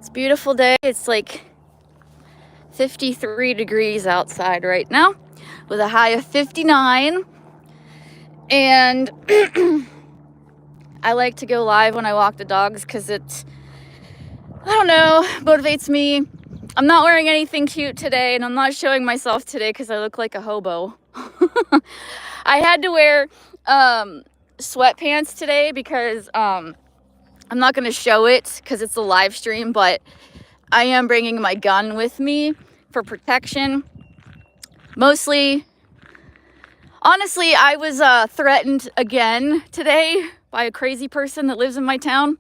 It's a beautiful day. It's like 53 degrees outside right now with a high of 59. And I like to go live when I walk the dogs because it's, I don't know, motivates me. I'm not wearing anything cute today, and I'm not showing myself today because I look like a hobo. I had to wear sweatpants today because I'm not going to show it because it's a live stream, but I am bringing my gun with me for protection. Mostly, honestly, I was threatened again today by a crazy person that lives in my town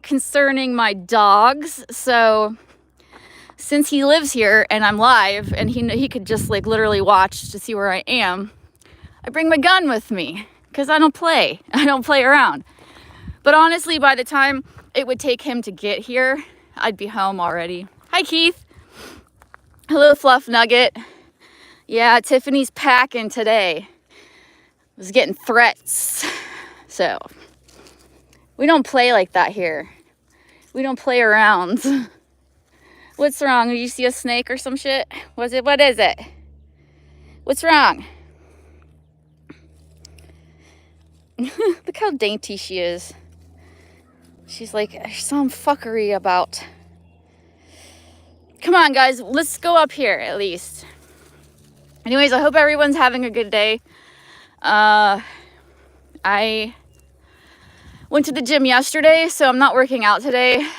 concerning my dogs. So since he lives here and I'm live and he could just like literally watch to see where I am, I bring my gun with me because I don't play around. But honestly, by the time it would take him to get here, I'd be home already. Hi, Keith. Hello, Fluff Nugget. Yeah, Tiffany's packing today. I was getting threats. So, we don't play like that here. We don't play around. What's wrong? Did you see a snake or some shit? What is it? What's wrong? Look how dainty she is. She's like, there's some fuckery about. Come on, guys. Let's go up here at least. Anyways, I hope everyone's having a good day. I went to the gym yesterday, so I'm not working out today.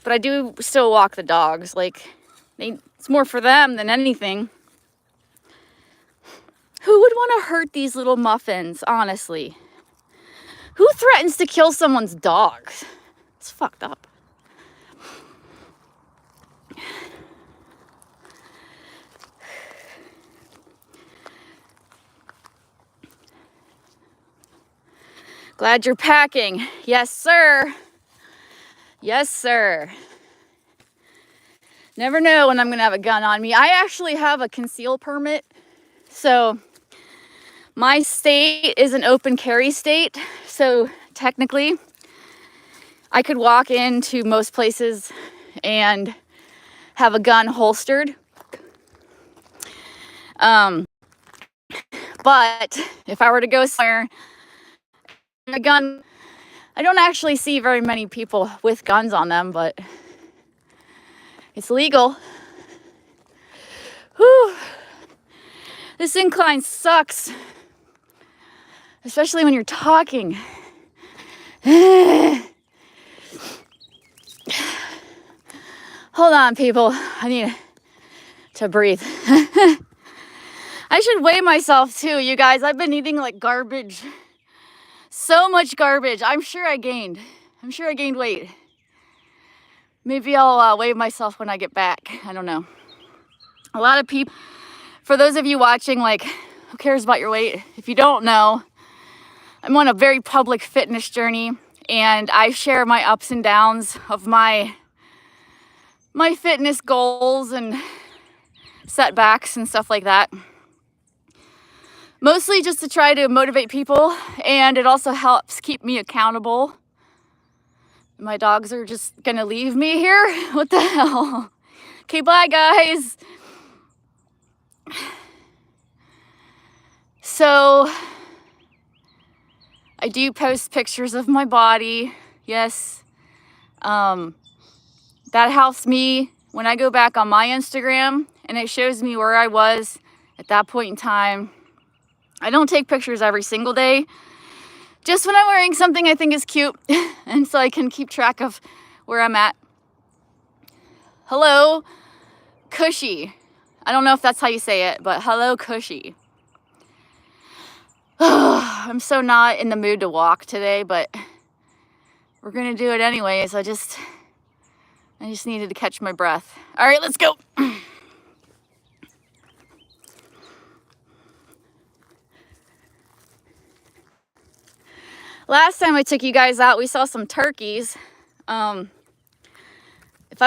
But I do still walk the dogs. Like, it's more for them than anything. Who would want to hurt these little muffins, honestly? Who threatens to kill someone's dogs? It's fucked up. Glad you're packing. Yes, sir. Yes, sir. Never know when I'm going to have a gun on me. I actually have a conceal permit. So my state is an open carry state. So technically, I could walk into most places and have a gun holstered. But if I were to go somewhere, a gun, I don't actually see very many people with guns on them, but it's legal. Whew. This incline sucks, especially when you're talking. Hold on, people. I need to breathe. I should weigh myself too, you guys. I've been eating like garbage. So much garbage. I'm sure I gained weight. Maybe I'll weigh myself when I get back. I don't know. A lot of people, for those of you watching, like, who cares about your weight? If you don't know, I'm on a very public fitness journey, and I share my ups and downs of my fitness goals and setbacks and stuff like that. Mostly just to try to motivate people, and it also helps keep me accountable. My dogs are just gonna leave me here? What the hell? Okay, bye, guys. So, I do post pictures of my body. Yes. That helps me when I go back on my Instagram, and it shows me where I was at that point in time. I don't take pictures every single day, just when I'm wearing something I think is cute, and so I can keep track of where I'm at. Hello, Cushy. I don't know if that's how you say it, but hello, Cushy. I'm so not in the mood to walk today, but we're gonna do it anyways. I just needed to catch my breath. All right, let's go. Last time I took you guys out, we saw some turkeys. If I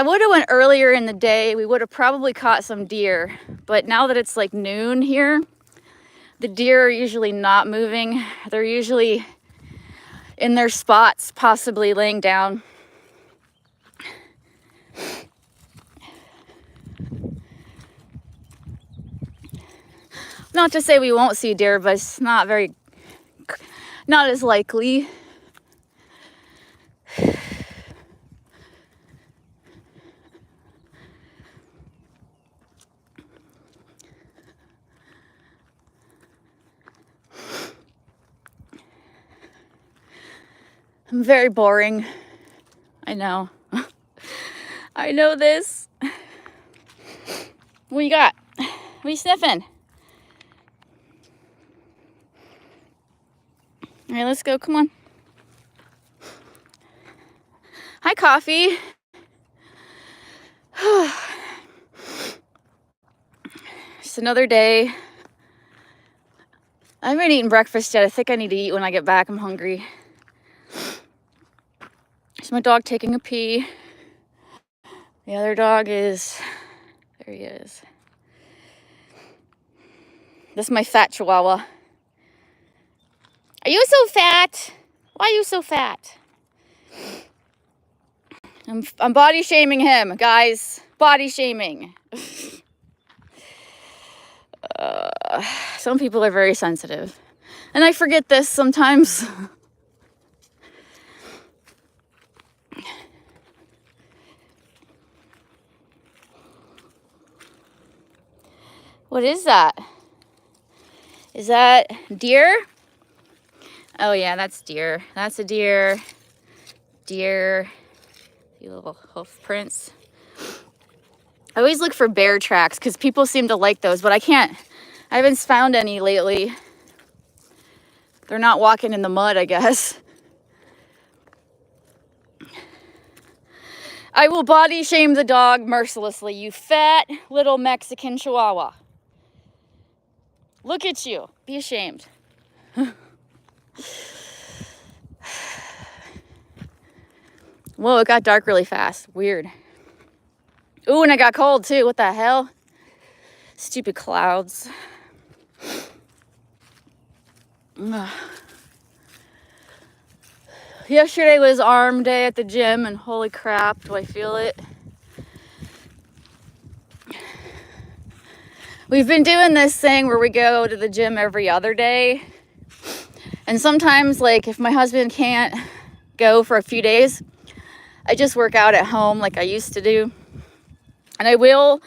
would have went earlier in the day, we would have probably caught some deer. But now that it's like noon here, the deer are usually not moving. They're usually in their spots, possibly laying down. Not to say we won't see deer, but it's not as likely. I'm very boring. I know. I know this. What you got? What are you sniffing? All right, let's go. Come on. Hi, coffee. Just another day. I haven't eaten breakfast yet. I think I need to eat when I get back. I'm hungry. There's my dog taking a pee. The other dog is... There he is. This is my fat chihuahua. Are you so fat? Why are you so fat? I'm body shaming him, guys. Body shaming. Some people are very sensitive. And I forget this sometimes. What is that? Is that deer? Oh yeah, that's deer. That's a deer. Deer. A few little hoof prints. I always look for bear tracks because people seem to like those, but I haven't found any lately. They're not walking in the mud, I guess. I will body shame the dog mercilessly, you fat little Mexican chihuahua. Look at you. Be ashamed. Whoa, it got dark really fast. Weird. Ooh, and it got cold too. What the hell? Stupid clouds. Ugh. Yesterday was arm day at the gym, and holy crap, do I feel it. We've been doing this thing where we go to the gym every other day. And sometimes, like, if my husband can't go for a few days, I just work out at home like I used to do. And I will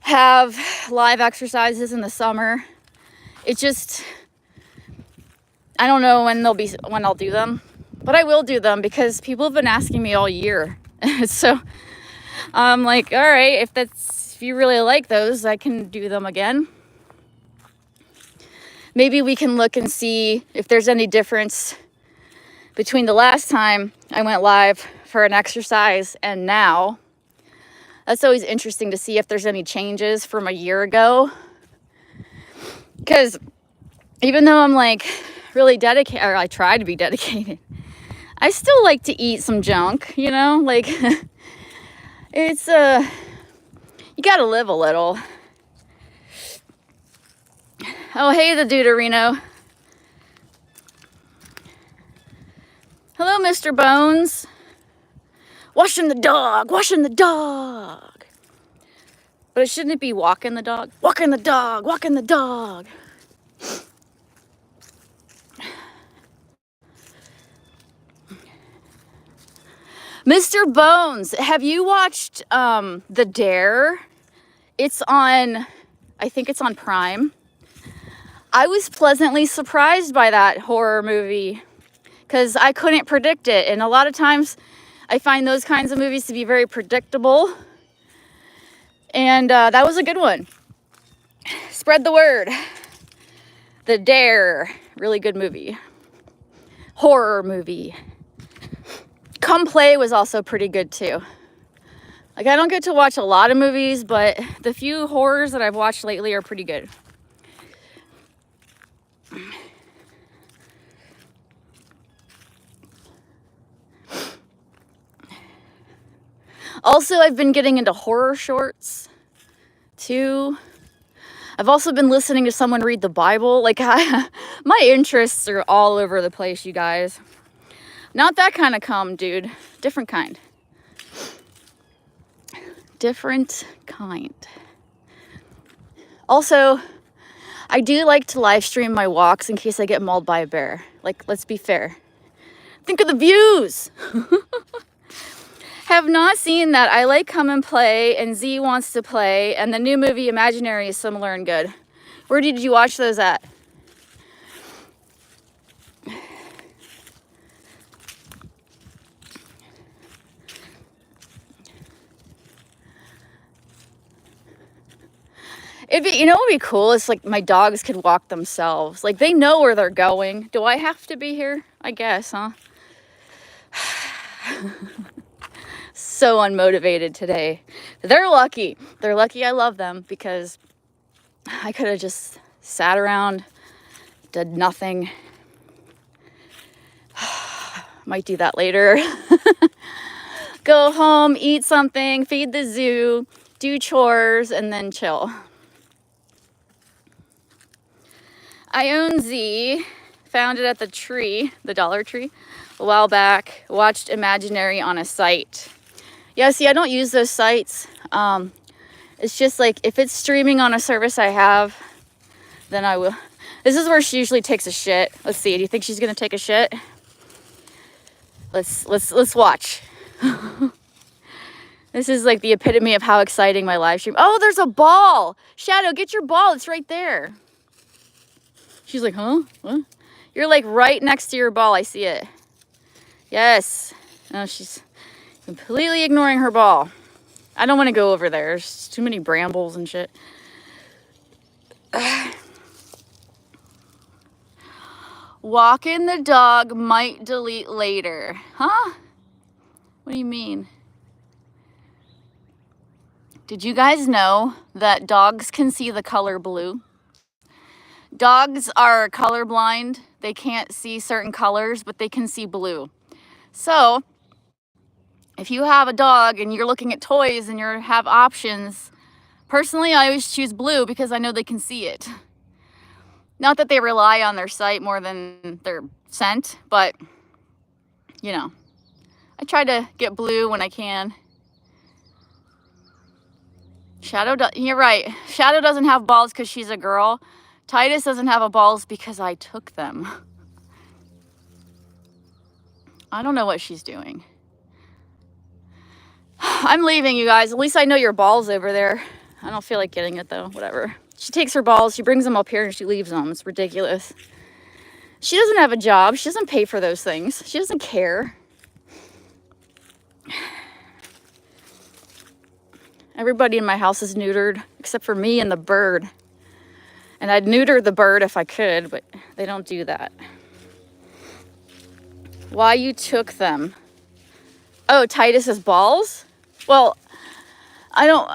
have live exercises in the summer. It's just, I don't know when I'll do them, but I will do them because people have been asking me all year. So I'm like, all right, if you really like those, I can do them again. Maybe we can look and see if there's any difference between the last time I went live for an exercise and now. That's always interesting to see if there's any changes from a year ago. Because even though I'm like really dedicated, or I try to be dedicated, I still like to eat some junk, you know? Like, it's, you gotta live a little. Oh, hey, the Deuterino. Hello, Mr. Bones. Washing the dog, washing the dog. But shouldn't it be walking the dog? Walking the dog, walking the dog. Mr. Bones, have you watched The Dare? It's on, I think it's on Prime. I was pleasantly surprised by that horror movie because I couldn't predict it. And a lot of times I find those kinds of movies to be very predictable. And that was a good one. Spread the word. The Dare, really good movie. Horror movie. Come Play was also pretty good too. Like, I don't get to watch a lot of movies, but the few horrors that I've watched lately are pretty good. Also, I've been getting into horror shorts too. I've also been listening to someone read the Bible. Like, my interests are all over the place, you guys. Not that kind of calm, dude. Different kind. Different kind. Also, I do like to live stream my walks in case I get mauled by a bear. Like, let's be fair. Think of the views. Have not seen that. I like Come and Play and Z Wants to Play, and the new movie Imaginary is similar and good. Where did you watch those at? You know what would be cool? It's like my dogs could walk themselves. Like, they know where they're going. Do I have to be here? I guess, huh? So unmotivated today. They're lucky. They're lucky I love them, because I could have just sat around, did nothing. Might do that later. Go home, eat something, feed the zoo, do chores, and then chill. I own Z, found it at the Dollar Tree, a while back. Watched Imaginary on a site. Yeah, see, I don't use those sites. It's just like, if it's streaming on a service I have, then I will. This is where she usually takes a shit. Let's see, do you think she's gonna take a shit? Let's watch. This is like the epitome of how exciting my live stream. Oh, there's a ball. Shadow, get your ball. It's right there. She's like, huh? What? You're like right next to your ball. I see it. Yes. No, she's completely ignoring her ball. I don't want to go over there. There's too many brambles and shit. Walking the dog might delete later. Huh? What do you mean? Did you guys know that dogs can see the color blue? Dogs are colorblind. They can't see certain colors, but they can see blue. So, if you have a dog and you're looking at toys and you have options, personally, I always choose blue because I know they can see it. Not that they rely on their sight more than their scent, but, you know, I try to get blue when I can. You're right. Shadow doesn't have balls because she's a girl. Titus doesn't have a balls because I took them. I don't know what she's doing. I'm leaving, you guys. At least I know your ball's over there. I don't feel like getting it, though. Whatever. She takes her balls, she brings them up here, and she leaves them. It's ridiculous. She doesn't have a job. She doesn't pay for those things. She doesn't care. Everybody in my house is neutered, except for me and the bird. And I'd neuter the bird if I could, but they don't do that. Why you took them? Oh, Titus's balls? Well, I don't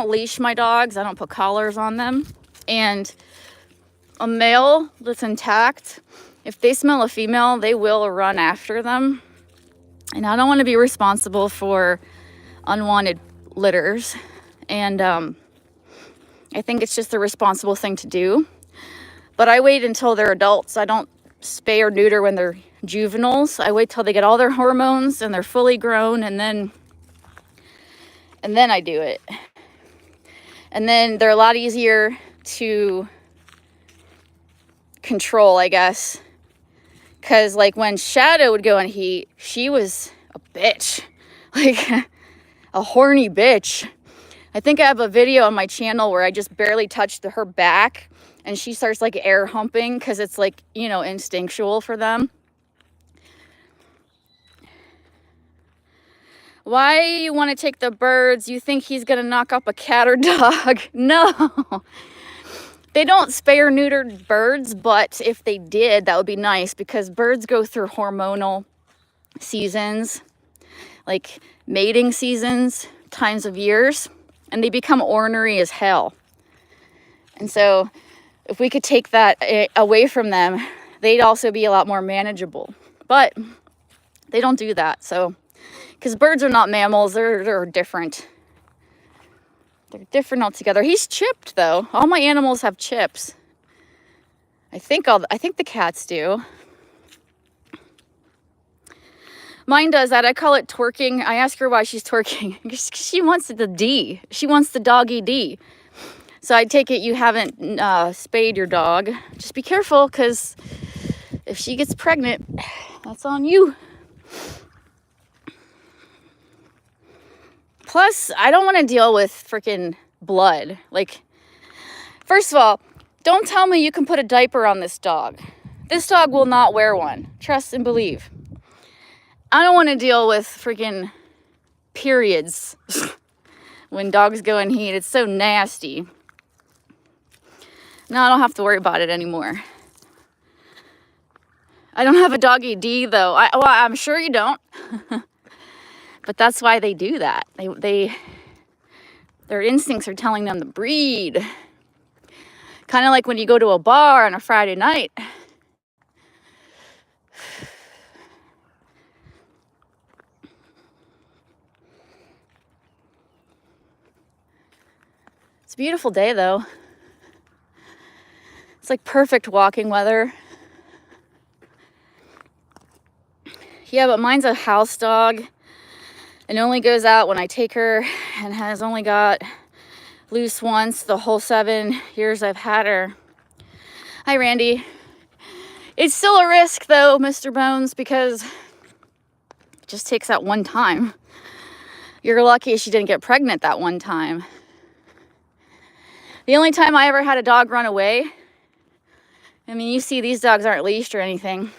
leash my dogs. I don't put collars on them. And a male that's intact, if they smell a female, they will run after them. And I don't want to be responsible for unwanted litters. And I think it's just the responsible thing to do. But I wait until they're adults. I don't spay or neuter when they're juveniles. I wait till they get all their hormones and they're fully grown, and then I do it. And then they're a lot easier to control, I guess. Because, like, when Shadow would go in heat, she was a bitch. Like, a horny bitch. I think I have a video on my channel where I just barely touched her back, and she starts, like, air humping because it's, like, you know, instinctual for them. Why you want to take the birds? You think he's going to knock up a cat or dog? No. They don't spay or neuter birds, but if they did, that would be nice, because birds go through hormonal seasons, like mating seasons, times of years, and they become ornery as hell. And so if we could take that away from them, they'd also be a lot more manageable. But they don't do that. So, because birds are not mammals, they're different. They're different altogether. He's chipped, though. All my animals have chips. I think the cats do. Mine does that. I call it twerking. I ask her why she's twerking. She wants the D. She wants the doggy D. So I take it you haven't spayed your dog. Just be careful, because if she gets pregnant, that's on you. Plus, I don't want to deal with freaking blood. Like, first of all, don't tell me you can put a diaper on this dog. This dog will not wear one. Trust and believe. I don't want to deal with freaking periods when dogs go in heat. It's so nasty. No, I don't have to worry about it anymore. I don't have a doggy D though. Well, I'm sure you don't. But that's why they do that. Their instincts are telling them to breed. Kind of like when you go to a bar on a Friday night. It's a beautiful day though. It's like perfect walking weather. Yeah, but mine's a house dog and only goes out when I take her, and has only got loose once the whole 7 years I've had her. Hi, Randy. It's still a risk though, Mr. Bones, because it just takes that one time. You're lucky she didn't get pregnant that one time. The only time I ever had a dog run away, I mean, you see these dogs aren't leashed or anything.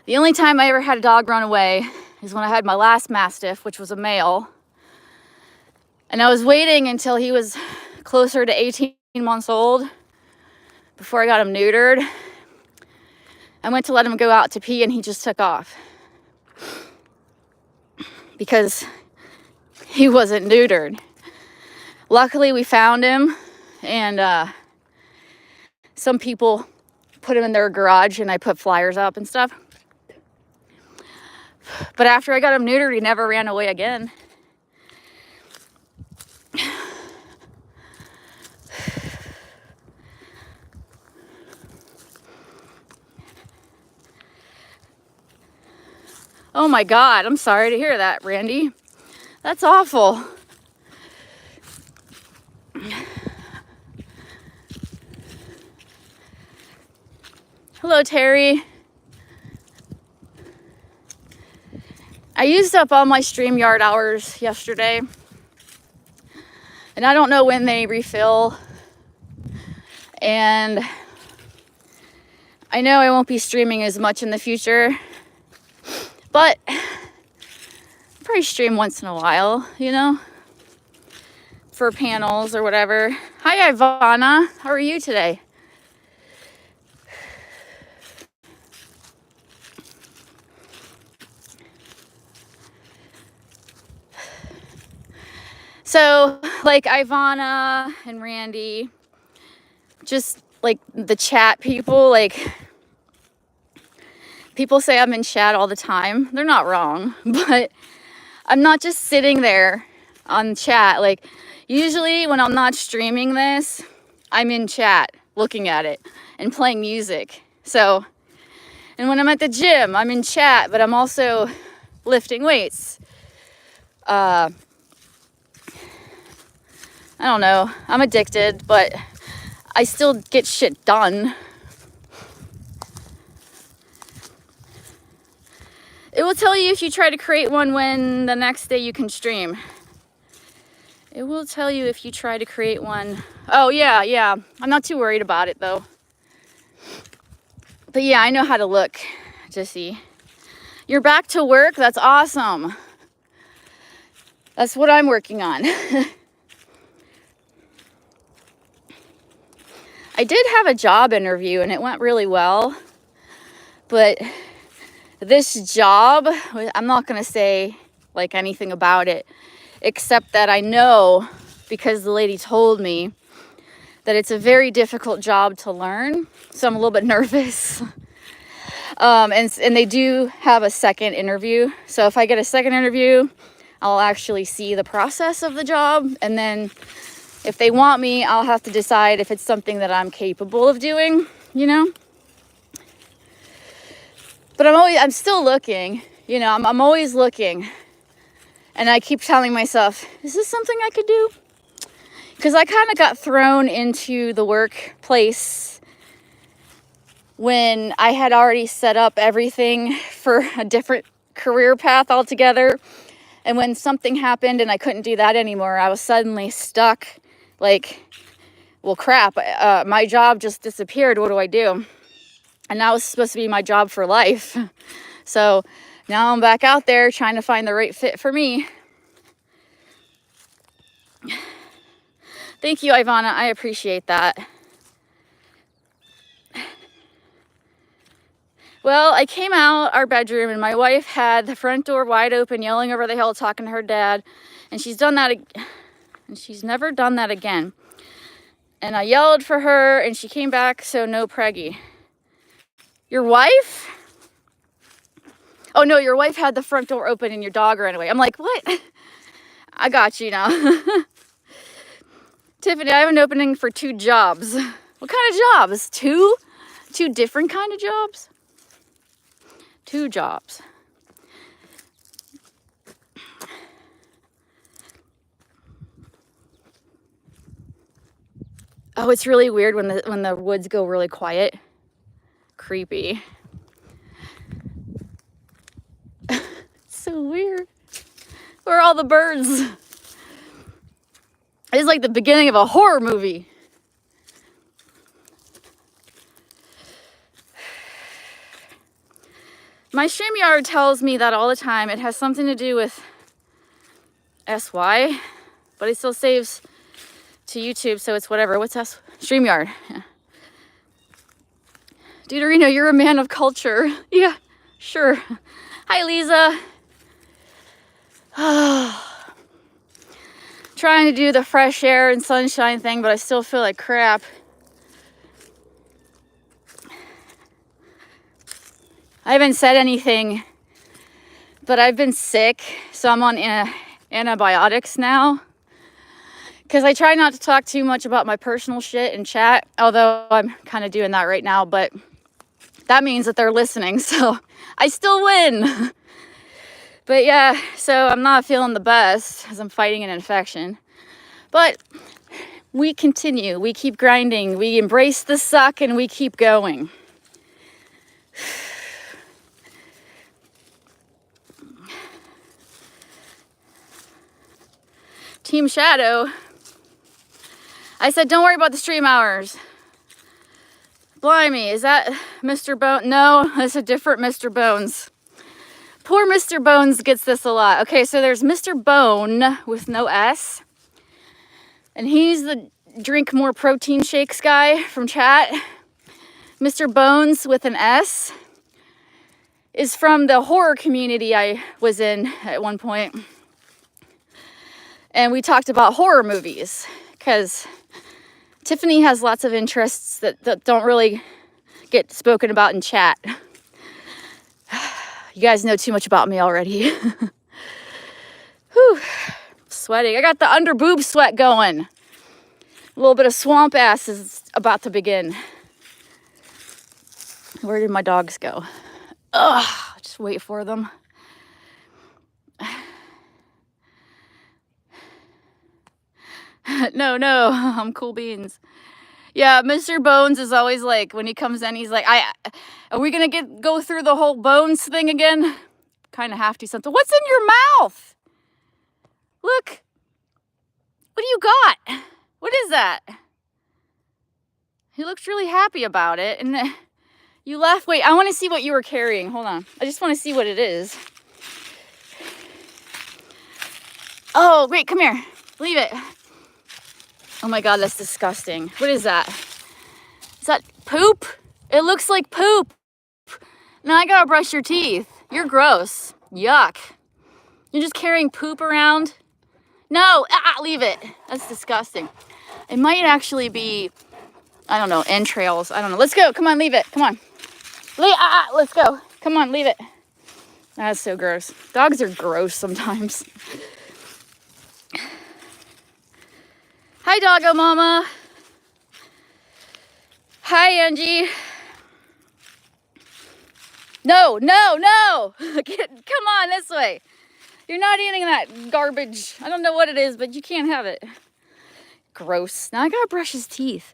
The only time I ever had a dog run away is when I had my last Mastiff, which was a male. And I was waiting until he was closer to 18 months old before I got him neutered. I went to let him go out to pee and he just took off. Because he wasn't neutered. Luckily, we found him, and some people put him in their garage, and I put flyers up and stuff. But after I got him neutered, he never ran away again. Oh my God, I'm sorry to hear that, Randy. That's awful. Hello, Terry. I used up all my StreamYard hours yesterday, and I don't know when they refill, and I know I won't be streaming as much in the future, but I'll probably stream once in a while, you know, for panels or whatever. Hi, Ivana. How are you today? So, like Ivana and Randy, just like the chat people, like people say I'm in chat all the time. They're not wrong, but I'm not just sitting there on chat. Like usually when I'm not streaming this, I'm in chat looking at it and playing music. So, and when I'm at the gym, I'm in chat, but I'm also lifting weights. I don't know. I'm addicted, but I still get shit done. It will tell you if you try to create one when the next day you can stream. It will tell you if you try to create one. Oh, yeah. I'm not too worried about it, though. But yeah, I know how to look, Jesse. You're back to work? That's awesome. That's what I'm working on. I did have a job interview and it went really well, but this job, I'm not going to say like anything about it, except that I know, because the lady told me, that it's a very difficult job to learn, so I'm a little bit nervous. And they do have a second interview, so if I get a second interview, I'll actually see the process of the job, and then if they want me, I'll have to decide if it's something that I'm capable of doing, you know? But I'm still looking, you know, I'm always looking. And I keep telling myself, is this something I could do? because I kind of got thrown into the workplace when I had already set up everything for a different career path altogether. And when something happened and I couldn't do that anymore, I was suddenly stuck. Like, well, crap, my job just disappeared. What do I do? And that was supposed to be my job for life. So now I'm back out there trying to find the right fit for me. Thank you, Ivana. I appreciate that. Well, I came out our bedroom and my wife had the front door wide open, yelling over the hill, talking to her dad. And she's done that, and she's never done that again. And I yelled for her and she came back, so no preggy. Your wife? Oh no, your wife had the front door open and your dog ran away. I'm like, what? I got you now. Tiffany, I have an opening for 2 jobs. What kind of jobs? 2? 2 different kind of jobs? 2 jobs. Oh, it's really weird when the woods go really quiet. Creepy. So weird. Where are all the birds? It's like the beginning of a horror movie. My StreamYard tells me that all the time. It has something to do with SY, but it still saves to YouTube, so it's whatever. What's StreamYard? Yeah. Deuterino, you're a man of culture. Yeah, sure. Hi, Lisa. Trying to do the fresh air and sunshine thing, but I still feel like crap. I haven't said anything, but I've been sick, so I'm on antibiotics now. Because I try not to talk too much about my personal shit in chat, although I'm kind of doing that right now, but that means that they're listening, so I still win. But yeah, so I'm not feeling the best as I'm fighting an infection. But we continue, we keep grinding, we embrace the suck, and we keep going. Team Shadow. I said, don't worry about the stream hours. Blimey, is that Mr. Bones? No, that's a different Mr. Bones. Poor Mr. Bones gets this a lot. Okay, so there's Mr. Bone with no S. And he's the drink more protein shakes guy from chat. Mr. Bones with an S is from the horror community I was in at one point. And we talked about horror movies because Tiffany has lots of interests that don't really get spoken about in chat. You guys know too much about me already. Whew, sweating. I got the under boob sweat going. A little bit of swamp ass is about to begin. Where did my dogs go? Ugh, just wait for them. No, I'm cool beans. Yeah, Mr. Bones is always like, when he comes in, he's like, are we gonna go through the whole Bones thing again? Kind of have to something. What's in your mouth? Look. What do you got? What is that? He looks really happy about it. And you left. Wait, I want to see what you were carrying. Hold on. I just want to see what it is. Oh, wait, come here. Leave it. Oh my God, that's disgusting. What is that? Is that poop? It looks like poop. Now I gotta brush your teeth. You're gross. Yuck. You're just carrying poop around? No, leave it. That's disgusting. It might actually be, I don't know, entrails. I don't know. Let's go. Come on, leave it. Come on. Let's go. Come on, leave it. That's so gross. Dogs are gross sometimes. Hi, Doggo Mama. Hi, Angie. No. Come on, this way. You're not eating that garbage. I don't know what it is, but you can't have it. Gross. Now I gotta brush his teeth.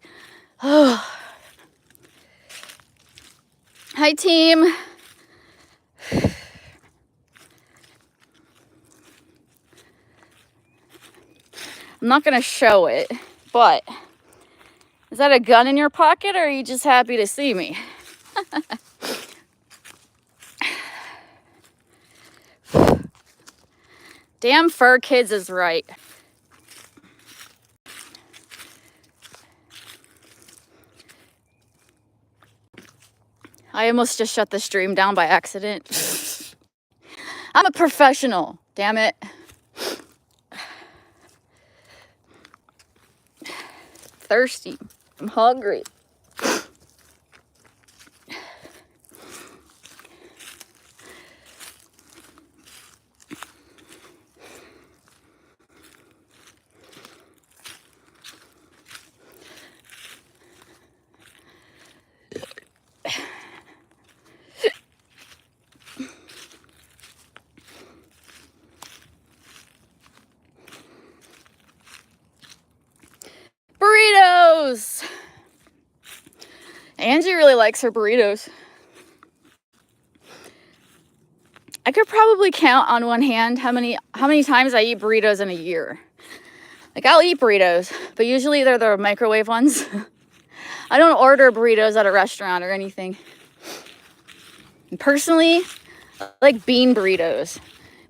Oh. Hi, team. I'm not gonna show it, but is that a gun in your pocket, or are you just happy to see me? Damn fur kids is right. I almost just shut the stream down by accident. I'm a professional, damn it. Thirsty. I'm hungry. Burritos! Angie really likes her burritos. I could probably count on one hand how many times I eat burritos in a year. Like, I'll eat burritos, but usually they're the microwave ones. I don't order burritos at a restaurant or anything. And personally, I like bean burritos.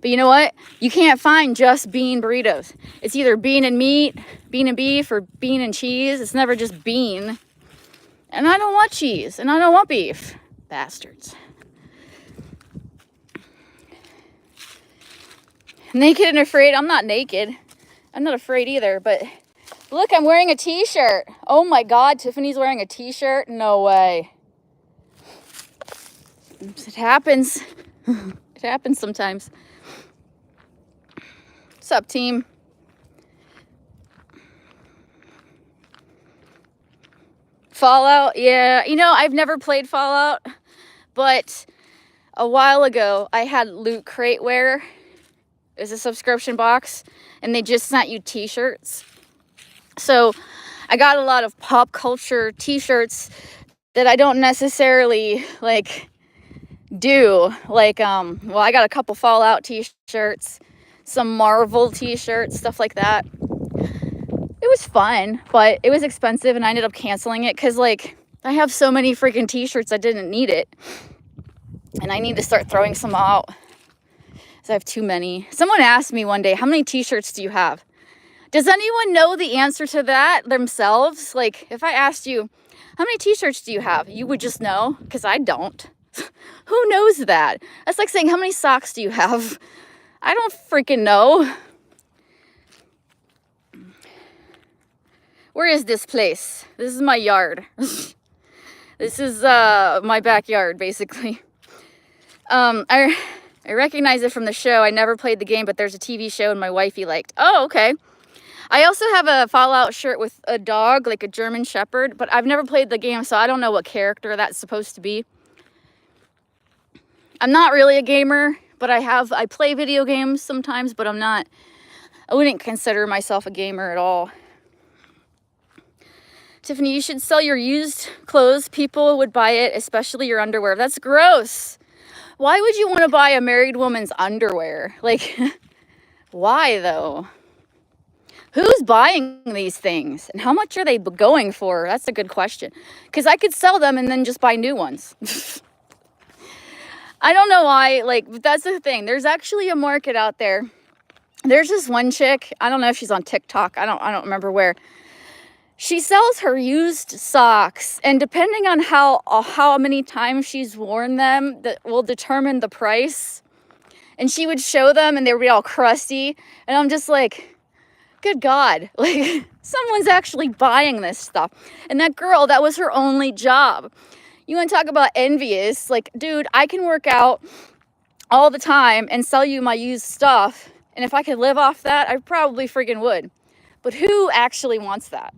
But you know what? You can't find just bean burritos. It's either bean and meat, bean and beef, or bean and cheese. It's never just bean. And I don't want cheese, and I don't want beef. Bastards. Naked and afraid? I'm not naked. I'm not afraid either, but look, I'm wearing a t-shirt. Oh my God, Tiffany's wearing a t-shirt? No way. It happens. It happens sometimes. What's up, team? Fallout? Yeah, you know, I've never played Fallout, but a while ago, I had Loot Crateware. It was a subscription box, and they just sent you t-shirts. So I got a lot of pop culture t-shirts that I don't necessarily like do. Like, well, I got a couple Fallout t-shirts, some Marvel t-shirts, stuff like that. It was fun, but it was expensive, and I ended up canceling it because, like, I have so many freaking t-shirts I didn't need it. And I need to start throwing some out. So I have too many. Someone asked me one day, how many t-shirts do you have? Does anyone know the answer to that themselves? Like, if I asked you, how many t-shirts do you have? You would just know, because I don't. Who knows that? That's like saying, how many socks do you have? I don't freaking know. Where is this place? This is my yard. This is my backyard, basically. I recognize it from the show. I never played the game, but there's a TV show and my wifey liked. Oh, okay. I also have a Fallout shirt with a dog, like a German Shepherd, but I've never played the game, so I don't know what character that's supposed to be. I'm not really a gamer, but I play video games sometimes, but I wouldn't consider myself a gamer at all. Tiffany, you should sell your used clothes. People would buy it, especially your underwear. That's gross. Why would you want to buy a married woman's underwear? Like, why though? Who's buying these things? And how much are they going for? That's a good question. Because I could sell them and then just buy new ones. I don't know why. Like, but that's the thing. There's actually a market out there. There's this one chick. I don't know if she's on TikTok. I don't remember where. She sells her used socks, and depending on how many times she's worn them, that will determine the price. And she would show them, and they would be all crusty. And I'm just like, good God, like, someone's actually buying this stuff. And that girl, that was her only job. You want to talk about envious? Like, dude, I can work out all the time and sell you my used stuff. And if I could live off that, I probably friggin' would. But who actually wants that?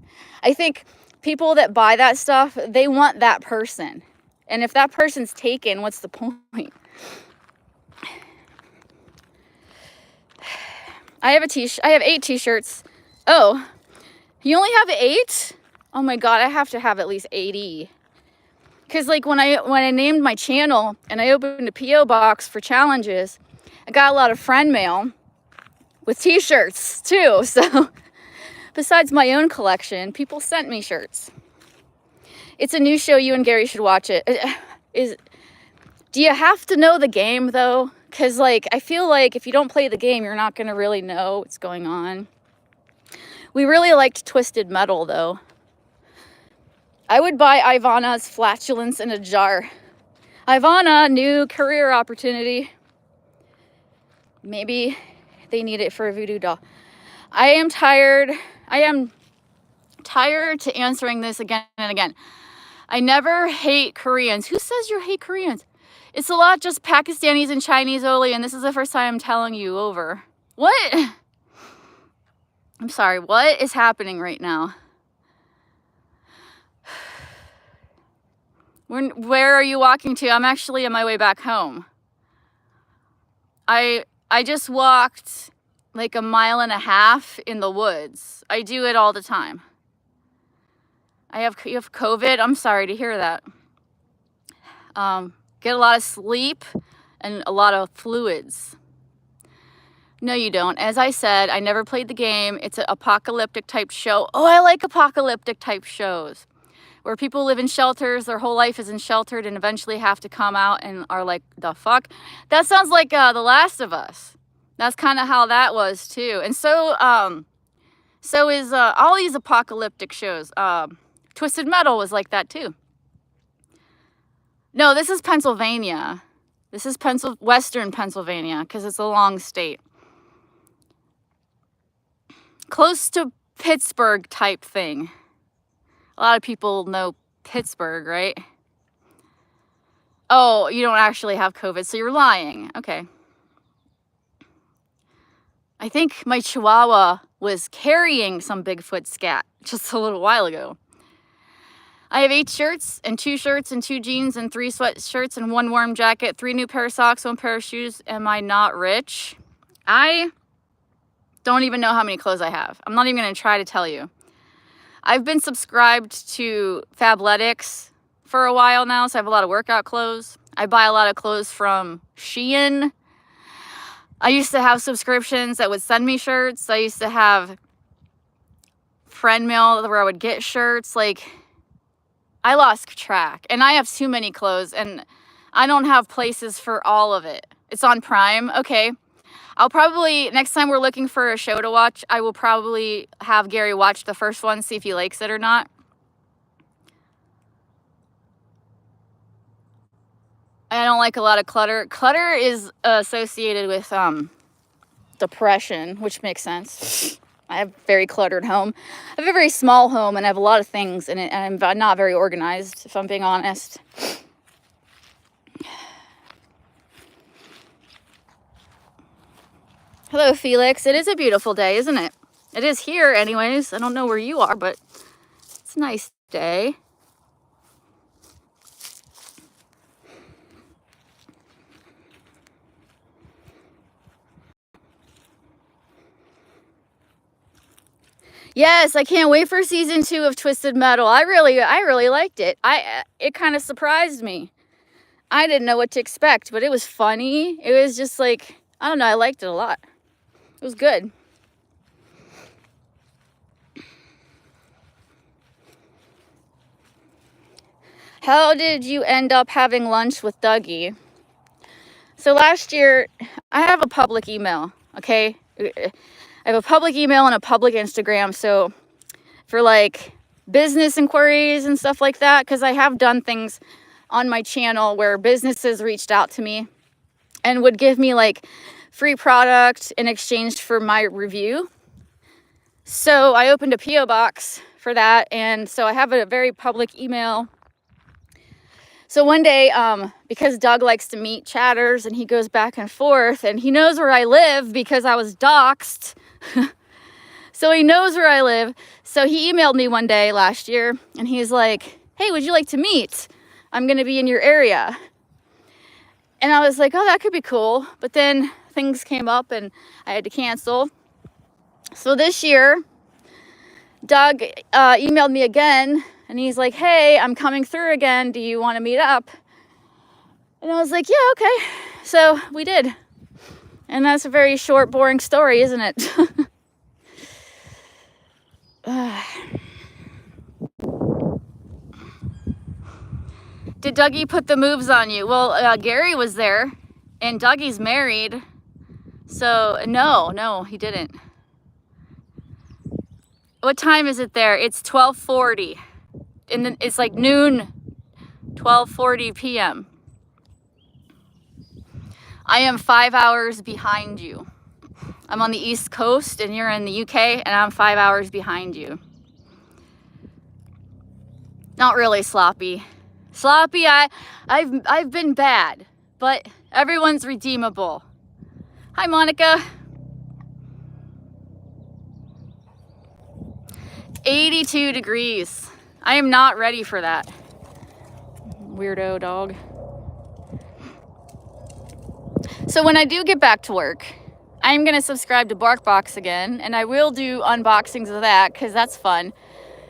I think people that buy that stuff, they want that person. And if that person's taken, what's the point? I have 8 t-shirts. Oh, You only have 8? Oh my God, I have to have at least 80. Cause like when I named my channel and I opened a PO box for challenges, I got a lot of friend mail with t-shirts too. So besides my own collection, people sent me shirts. It's a new show. You and Gary should watch it. Do you have to know the game though? Cause like I feel like if you don't play the game, you're not gonna really know what's going on. We really liked Twisted Metal though. I would buy Ivana's flatulence in a jar. Ivana, new career opportunity. Maybe they need it for a voodoo doll. I am tired to answering this again and again. I never hate Koreans. Who says you hate Koreans? It's a lot just Pakistanis and Chinese only, and this is the first time I'm telling you over. What? I'm sorry, what is happening right now? Where are you walking to? I'm actually on my way back home. I just walked like 1.5 miles in the woods. I do it all the time. You have COVID? I'm sorry to hear that. Get a lot of sleep and a lot of fluids. No, you don't. As I said, I never played the game. It's an apocalyptic type show. Oh, I like apocalyptic type shows where people live in shelters, their whole life is in sheltered, and eventually have to come out and are like, the fuck? That sounds like The Last of Us. That's kind of how that was too. And so is all these apocalyptic shows. Twisted Metal was like that too. No, this is Pennsylvania. This is Western Pennsylvania because it's a long state. Close to Pittsburgh type thing. A lot of people know Pittsburgh, right? Oh, you don't actually have COVID, so you're lying. Okay. I think my Chihuahua was carrying some Bigfoot scat just a little while ago. I have 8 shirts and 2 shirts and 2 jeans and 3 sweatshirts and 1 warm jacket, 3 new pair of socks, 1 pair of shoes. Am I not rich? I don't even know how many clothes I have. I'm not even going to try to tell you. I've been subscribed to Fabletics for a while now, so I have a lot of workout clothes. I buy a lot of clothes from Shein. I used to have subscriptions that would send me shirts. I used to have friend mail where I would get shirts. Like, I lost track. And I have too many clothes, and I don't have places for all of it. It's on Prime. Okay. I'll probably, next time we're looking for a show to watch, I will probably have Gary watch the first one, see if he likes it or not. I don't like a lot of clutter. Clutter is associated with depression, which makes sense. I have a very cluttered home. I have a very small home, and I have a lot of things in it, and I'm not very organized, if I'm being honest. Hello, Felix. It is a beautiful day, isn't it? It is here anyways. I don't know where you are, but it's a nice day. Yes, I can't wait for season 2 of Twisted Metal. I really liked it. It kind of surprised me. I didn't know what to expect, but it was funny. It was just like, I don't know, I liked it a lot. It was good. How did you end up having lunch with Dougie? So last year, I have a public email, okay? I have a public email and a public Instagram. So for like business inquiries and stuff like that, because I have done things on my channel where businesses reached out to me and would give me like free product in exchange for my review. So I opened a PO box for that. And so I have a very public email. So one day, because Doug likes to meet chatters and he goes back and forth and he knows where I live because I was doxxed. So he knows where I live. So he emailed me one day last year and he's like, hey, would you like to meet? I'm going to be in your area. And I was like, oh, that could be cool. But then things came up and I had to cancel. So this year, Doug emailed me again, and he's like, hey, I'm coming through again. Do you want to meet up? And I was like, yeah, okay. So we did. And that's a very short, boring story, isn't it? Did Dougie put the moves on you? Well, Gary was there, and Dougie's married. So, no, he didn't. What time is it there? It's 12:40. And then it's like noon, 12:40 p.m. I am 5 hours behind you. I'm on the East Coast, and you're in the UK, and I'm 5 hours behind you. Not really sloppy. Sloppy, I've been bad, but everyone's redeemable. Hi, Monica. 82 degrees. I am not ready for that. Weirdo dog. So when I do get back to work, I'm going to subscribe to BarkBox again, and I will do unboxings of that because that's fun.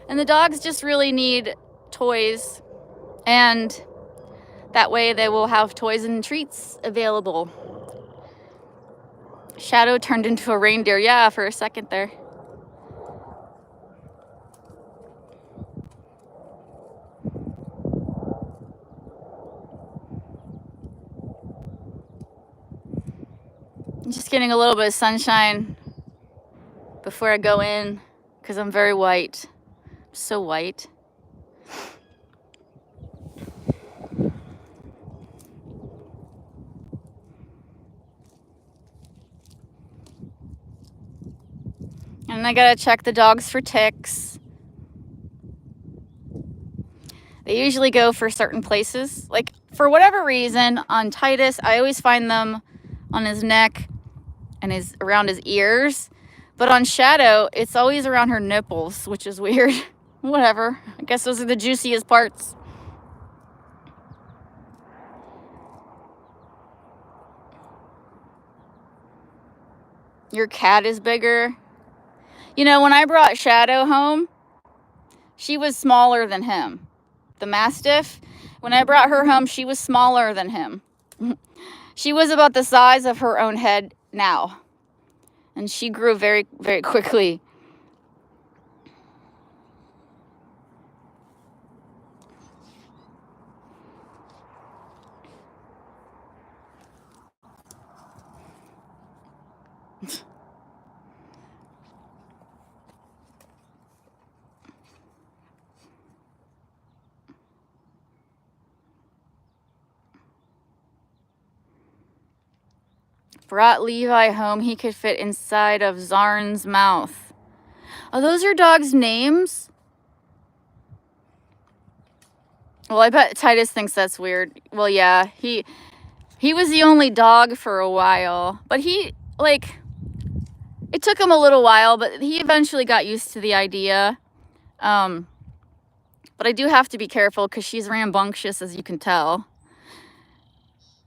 And the dogs just really need toys, and that way they will have toys and treats available. Shadow turned into a reindeer. Yeah, for a second there. I'm just getting a little bit of sunshine before I go in because I'm very white. I'm so white. And I gotta check the dogs for ticks. They usually go for certain places. Like, for whatever reason, on Titus, I always find them on his neck and around his ears. But on Shadow, it's always around her nipples, which is weird. Whatever. I guess those are the juiciest parts. Your cat is bigger. You know, when I brought Shadow home, she was smaller than him. The Mastiff, when I brought her home, she was smaller than him. She was about the size of her own head now. And she grew very, very quickly. Brought Levi home, he could fit inside of Zarn's mouth. Oh, those are dogs' names? Well, I bet Titus thinks that's weird. Well, yeah, he was the only dog for a while. But it took him a little while, but he eventually got used to the idea. But I do have to be careful because she's rambunctious, as you can tell.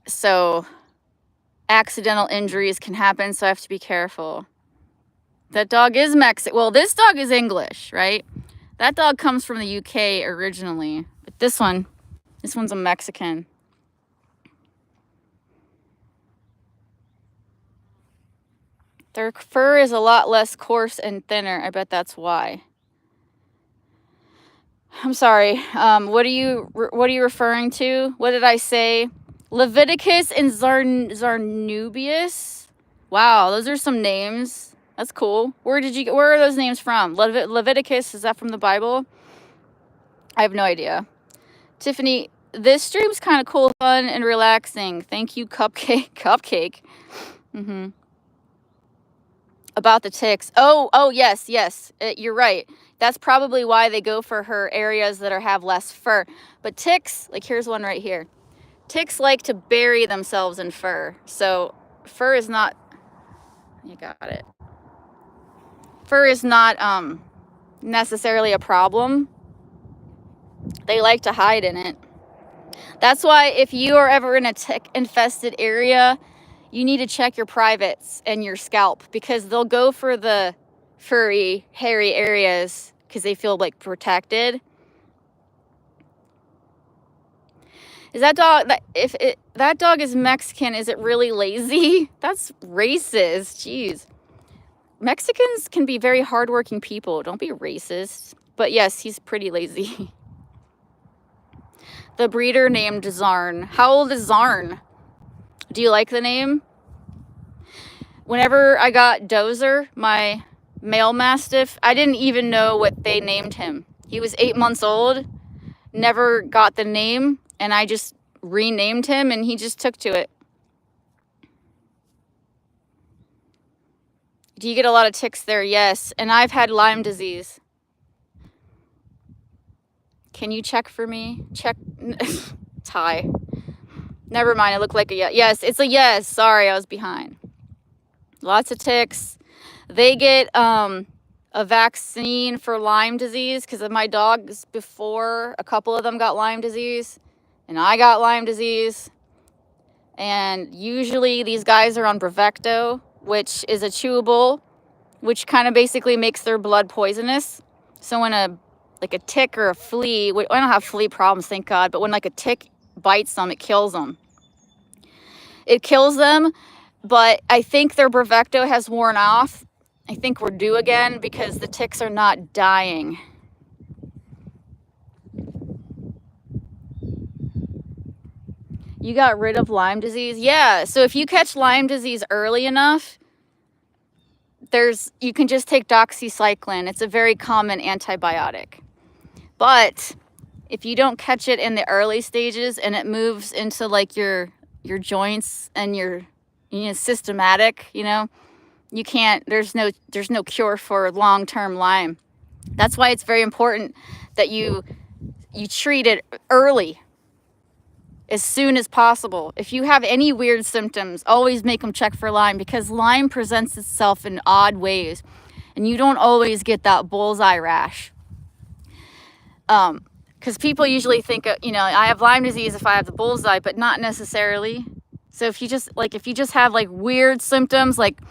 So accidental injuries can happen, so I have to be careful. That dog is Mexican. Well, this dog is English, right? That dog comes from the UK originally. But this one's a Mexican. Their fur is a lot less coarse and thinner. I bet that's why. I'm sorry. What are you referring to? What did I say? Leviticus and Zarnubius. Wow, those are some names. That's cool. Where are those names from? Leviticus, is that from the Bible? I have no idea. Tiffany, this stream's kind of cool, fun, and relaxing. Thank you, Cupcake. About the ticks. Oh, yes. You're right. That's probably why they go for her areas that have less fur. But ticks, like here's one right here. Ticks like to bury themselves in fur. So fur is not, you got it. Fur is not necessarily a problem. They like to hide in it. That's why if you are ever in a tick-infested area, you need to check your privates and your scalp because they'll go for the furry, hairy areas because they feel like protected. Is that dog, that dog is Mexican, is it really lazy? That's racist. Jeez. Mexicans can be very hardworking people. Don't be racist. But yes, he's pretty lazy. The breeder named Zarn. How old is Zarn? Do you like the name? Whenever I got Dozer, my male mastiff, I didn't even know what they named him. He was 8 months old, never got the name, and I just renamed him and he just took to it. Do you get a lot of ticks there? Yes. And I've had Lyme disease. Can you check for me? Check. Tie. Never mind. It looked like a yes. Yes, it's a yes. Sorry, I was behind. Lots of ticks. They get a vaccine for Lyme disease because of my dogs before. A couple of them got Lyme disease and I got Lyme disease. And usually these guys are on Bravecto, which is a chewable, which kind of basically makes their blood poisonous. So when a tick or a flea, I don't have flea problems, thank God, but when like a tick bites them, it kills them. It kills them, but I think their Bravecto has worn off. I think we're due again because the ticks are not dying. You got rid of Lyme disease? Yeah, so if you catch Lyme disease early enough, you can just take doxycycline. It's a very common antibiotic. But if you don't catch it in the early stages and it moves into like your joints and your systematic, you can't, there's no cure for long-term Lyme. That's why it's very important that you treat it early, as soon as possible. If you have any weird symptoms, always make them check for Lyme because Lyme presents itself in odd ways and you don't always get that bullseye rash. Because people usually think, I have Lyme disease if I have the bullseye, but not necessarily. So if you just have like weird symptoms like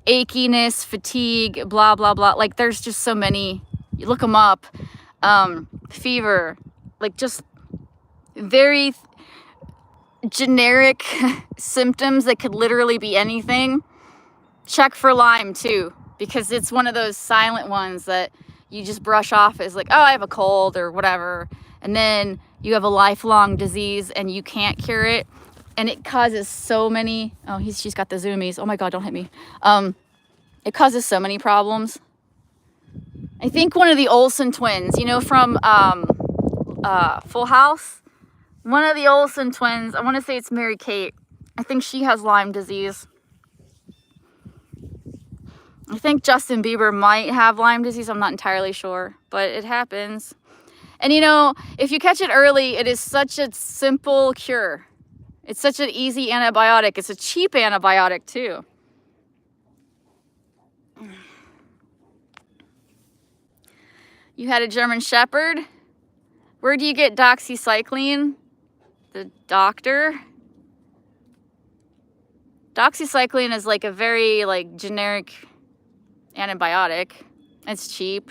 achiness, fatigue, blah, blah, blah, like there's just so many, you look them up, fever, like just very generic symptoms that could literally be anything. Check for Lyme too, because it's one of those silent ones that you just brush off as like, oh, I have a cold or whatever. And then you have a lifelong disease and you can't cure it. And it causes so many, she's got the zoomies. Oh my God, don't hit me. It causes so many problems. I think one of the Olsen twins, from Full House, one of the Olsen twins, I want to say it's Mary Kate. I think she has Lyme disease. I think Justin Bieber might have Lyme disease. I'm not entirely sure, but it happens. And if you catch it early, it is such a simple cure. It's such an easy antibiotic. It's a cheap antibiotic too. You had a German Shepherd? Where do you get doxycycline? The doctor? Doxycycline is like a very generic antibiotic. It's cheap.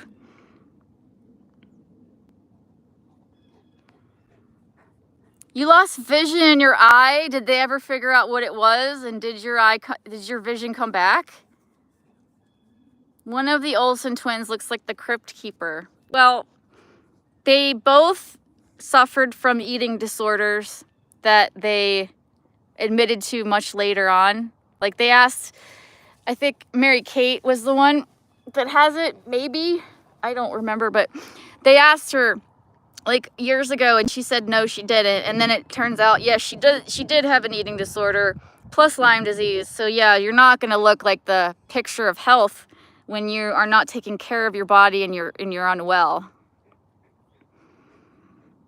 You lost vision in your eye. Did they ever figure out what it was? And did your vision come back? One of the Olsen twins looks like the Crypt Keeper. Well, they both suffered from eating disorders that they admitted to much later on. Like they asked, I think Mary Kate was the one that has it, maybe. I don't remember, but they asked her years ago and she said no, she didn't. And then it turns out, yes, she did have an eating disorder plus Lyme disease. So yeah, you're not going to look like the picture of health when you are not taking care of your body and you're unwell.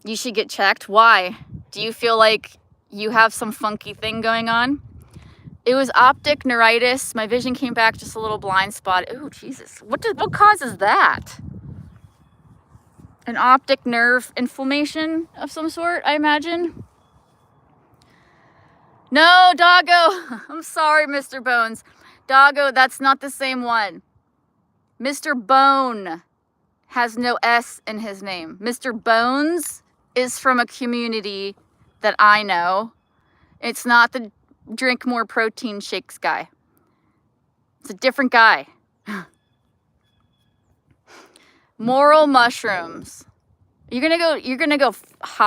You should get checked. Why? Do you feel like you have some funky thing going on? It was optic neuritis. My vision came back just a little blind spot. Oh, Jesus. What causes that? An optic nerve inflammation of some sort, I imagine. No, Doggo. I'm sorry, Mr. Bones. Doggo, that's not the same one. Mr. Bone has no S in his name. Mr. Bones is from a community that I know. It's not the drink more protein shakes guy. It's a different guy. Morel mushrooms. You're gonna go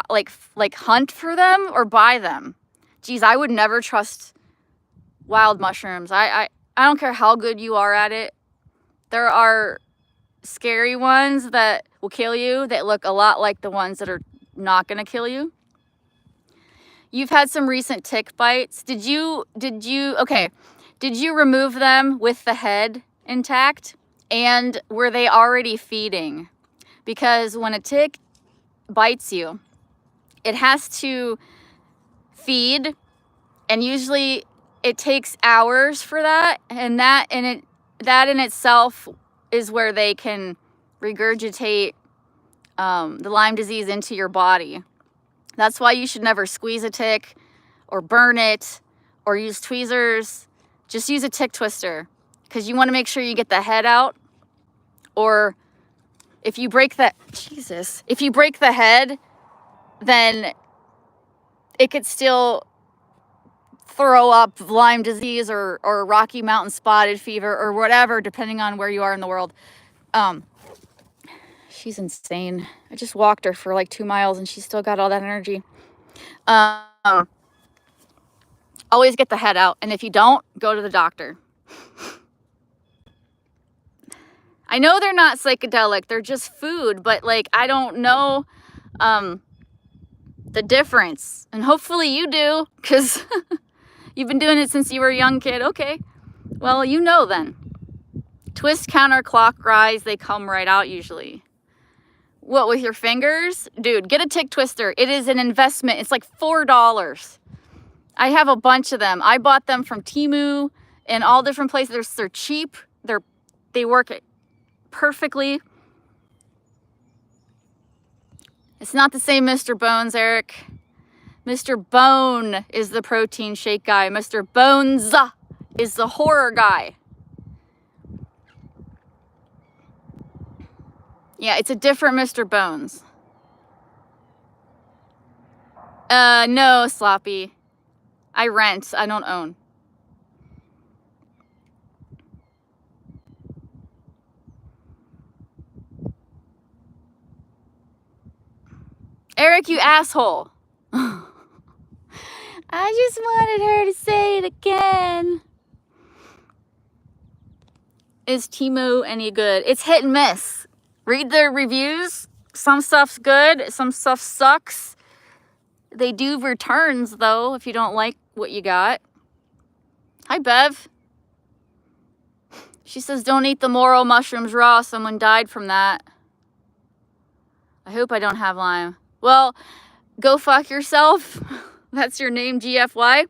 like hunt for them or buy them. Geez, I would never trust wild mushrooms. I don't care how good you are at it. There are scary ones that will kill you that look a lot like the ones that are not gonna kill you. You've had some recent tick bites. Did you remove them with the head intact? And were they already feeding? Because when a tick bites you, it has to feed, and usually it takes hours for that, and that in itself is where they can regurgitate the Lyme disease into your body. That's why you should never squeeze a tick or burn it or use tweezers. Just use a tick twister, because you want to make sure you get the head out. Or if you break the head, then it could still throw up Lyme disease or Rocky Mountain spotted fever or whatever, depending on where you are in the world. She's insane. I just walked her for like 2 miles and she's still got all that energy. Always get the head out. And if you don't, go to the doctor. I know they're not psychedelic. They're just food. But like, I don't know the difference. And hopefully you do, because you've been doing it since you were a young kid. Okay. Well, you know then. Twist counterclockwise. They come right out usually. What, with your fingers? Dude, get a tick twister. It is an investment. It's like $4. I have a bunch of them. I bought them from Temu and all different places. They're cheap. They work perfectly. It's not the same Mr. Bones, Eric. Mr. Bone is the protein shake guy. Mr. Bones is the horror guy. Yeah, it's a different Mr. Bones. No, Sloppy. I rent. I don't own. Eric, you asshole. I just wanted her to say it again. Is Temu any good? It's hit and miss. Read the reviews. Some stuff's good. Some stuff sucks. They do returns, though, if you don't like what you got. Hi, Bev. She says, don't eat the morel mushrooms raw. Someone died from that. I hope I don't have Lyme. Well, go fuck yourself. That's your name, GFY.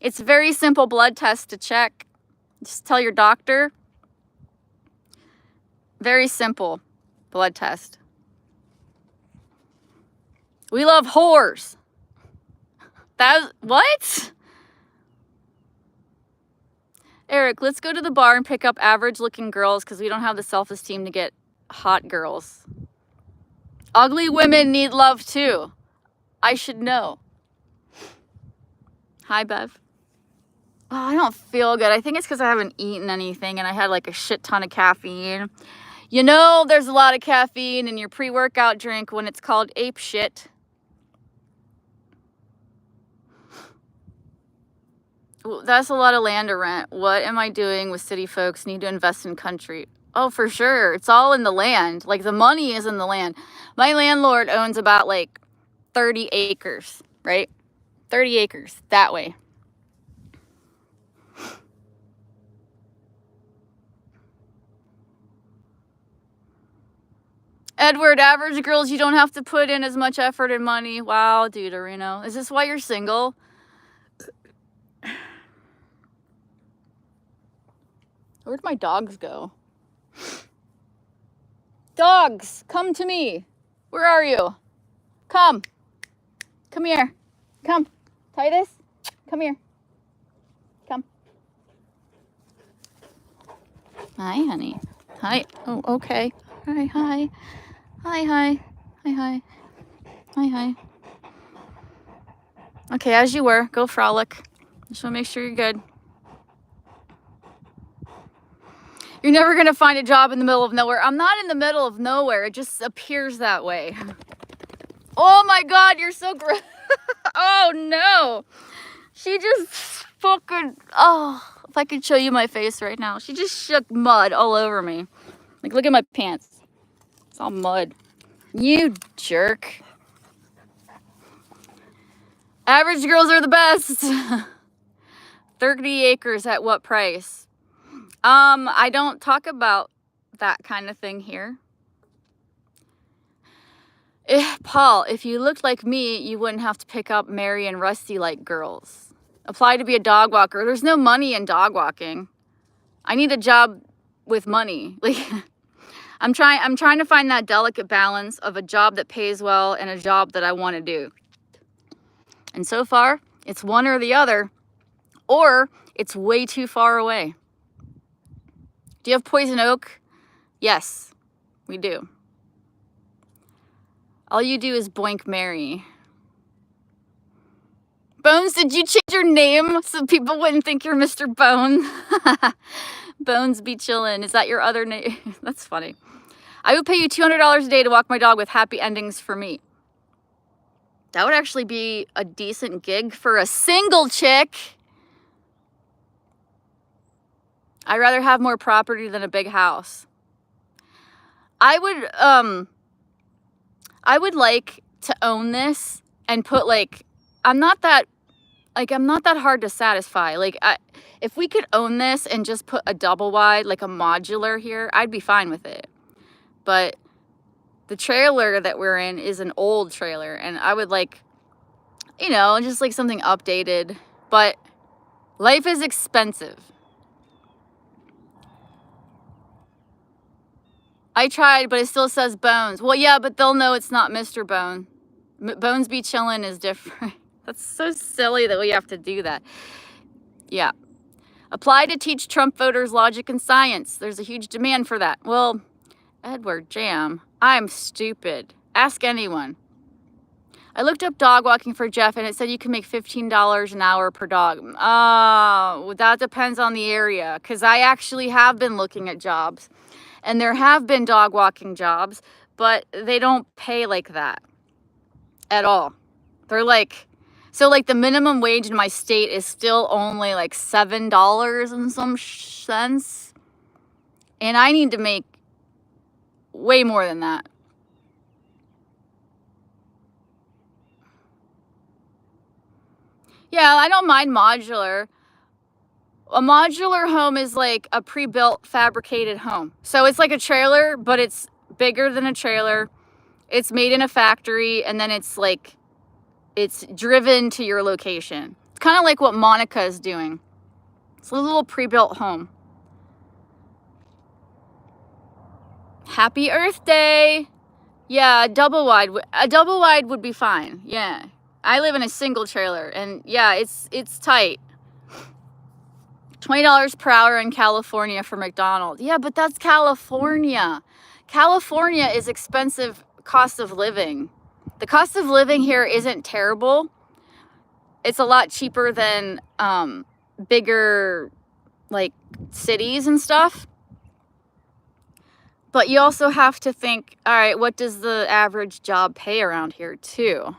It's a very simple blood test to check. Just tell your doctor. Very simple blood test. We love whores. What? Eric, let's go to the bar and pick up average looking girls because we don't have the self-esteem to get hot girls. Ugly women need love too. I should know. Hi, Bev. Oh, I don't feel good. I think it's because I haven't eaten anything and I had like a shit ton of caffeine. You know, there's a lot of caffeine in your pre-workout drink when it's called ape shit. That's a lot of land to rent. What am I doing with city folks? Need to invest in country. Oh, for sure. It's all in the land. Like, the money is in the land. My landlord owns about, like, 30 acres, right? 30 acres, that way. Edward, average girls, you don't have to put in as much effort and money. Wow, Deuterino. Is this why you're single? Where'd my dogs go? Dogs, come to me. Where are you? Come. Come here. Come. Titus, come here. Come. Hi, honey. Hi. Oh, okay. Hi, hi. Hi, hi. Hi, hi. Hi, hi. Okay, as you were. Go frolic. Just want to make sure you're good. You're never going to find a job in the middle of nowhere. I'm not in the middle of nowhere. It just appears that way. Oh my God, you're so gross. Oh no. She just fucking, oh, if I could show you my face right now. She just shook mud all over me. Like, look at my pants. It's all mud. You jerk. Average girls are the best. 30 acres at what price? I don't talk about that kind of thing here. Paul, if you looked like me, you wouldn't have to pick up Mary and Rusty like girls. Apply to be a dog walker. There's no money in dog walking. I need a job with money. Like, I'm trying to find that delicate balance of a job that pays well and a job that I want to do. And so far, it's one or the other, or it's way too far away. Do you have poison oak? Yes, we do. All you do is boink Mary. Bones, did you change your name so people wouldn't think you're Mr. Bone? Bones be chillin'. Is that your other name? That's funny. I would pay you $200 a day to walk my dog with happy endings for me. That would actually be a decent gig for a single chick. I'd rather have more property than a big house. I would like to own this and put like, I'm not that hard to satisfy. Like, if we could own this and just put a double wide, like a modular here, I'd be fine with it. But the trailer that we're in is an old trailer, and I would like, just like something updated. But life is expensive. I tried, but it still says Bones. Well, yeah, but they'll know it's not Mr. Bone. Bones be chillin' is different. That's so silly that we have to do that. Yeah. Apply to teach Trump voters logic and science. There's a huge demand for that. Well, Edward Jam, I'm stupid. Ask anyone. I looked up dog walking for Jeff, and it said you can make $15 an hour per dog. That depends on the area, because I actually have been looking at jobs, and there have been dog walking jobs, but they don't pay like that at all. They're like, so like the minimum wage in my state is still only like $7 and some cents, and I need to make way more than that. Yeah, I don't mind modular. A modular home is like a pre-built fabricated home. So it's like a trailer, but it's bigger than a trailer. It's made in a factory, and then it's driven to your location. It's kind of like what Monica is doing. It's a little pre-built home. Happy Earth Day. Yeah, a double wide would be fine. Yeah. I live in a single trailer, and yeah, it's tight. $20 per hour in California for McDonald's. Yeah, but that's California. California is expensive cost of living. The cost of living here isn't terrible. It's a lot cheaper than bigger like cities and stuff. But you also have to think, all right, what does the average job pay around here too?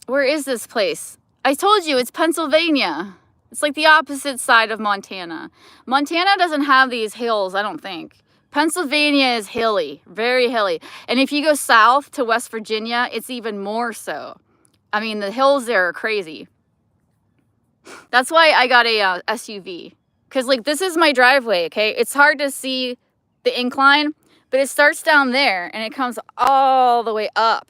Where is this place? I told you, it's Pennsylvania. It's like the opposite side of Montana. Montana doesn't have these hills, I don't think. Pennsylvania is hilly, very hilly. And if you go south to West Virginia, it's even more so. I mean, the hills there are crazy. That's why I got a SUV. Because, like, this is my driveway, okay? It's hard to see the incline, but it starts down there, and it comes all the way up.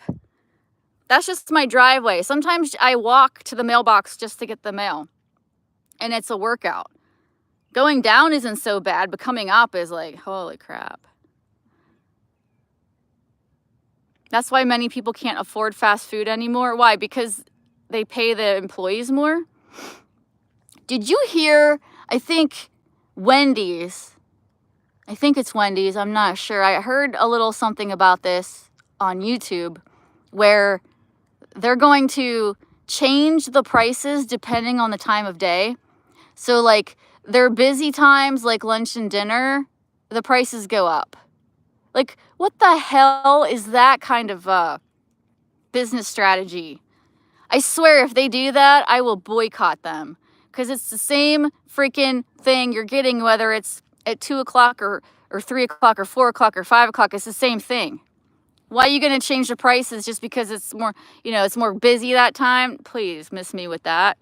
That's just my driveway. Sometimes I walk to the mailbox just to get the mail, and it's a workout. Going down isn't so bad, but coming up is like, holy crap. That's why many people can't afford fast food anymore. Why? Because they pay the employees more. Did you hear, I think Wendy's I think it's Wendy's. I'm not sure. I heard a little something about this on YouTube where they're going to change the prices depending on the time of day. So like their busy times, like lunch and dinner, the prices go up. Like, what the hell is that kind of business strategy? I swear if they do that, I will boycott them. Because it's the same freaking thing you're getting, whether it's at 2 o'clock or 3 o'clock or 4 o'clock or 5 o'clock. It's the same thing. Why are you going to change the prices just because it's more, it's more busy that time? Please miss me with that.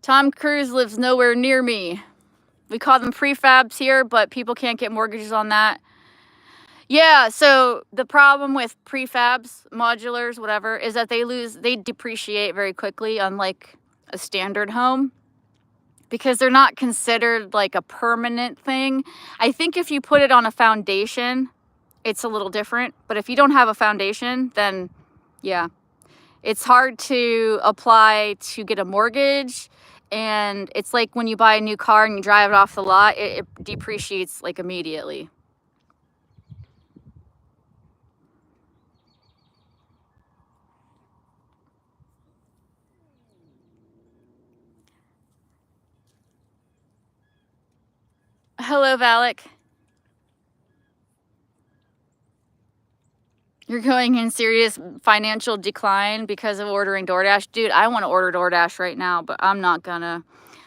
Tom Cruise lives nowhere near me. We call them prefabs here, but people can't get mortgages on that. Yeah, so the problem with prefabs, modulars, whatever, is that they depreciate very quickly, unlike a standard home, because they're not considered like a permanent thing. I think if you put it on a foundation, it's a little different, but if you don't have a foundation, then yeah, it's hard to apply to get a mortgage. And it's like when you buy a new car and you drive it off the lot, it depreciates like immediately. Hello, Valak. You're going in serious financial decline because of ordering DoorDash. Dude, I want to order DoorDash right now, but I'm not gonna.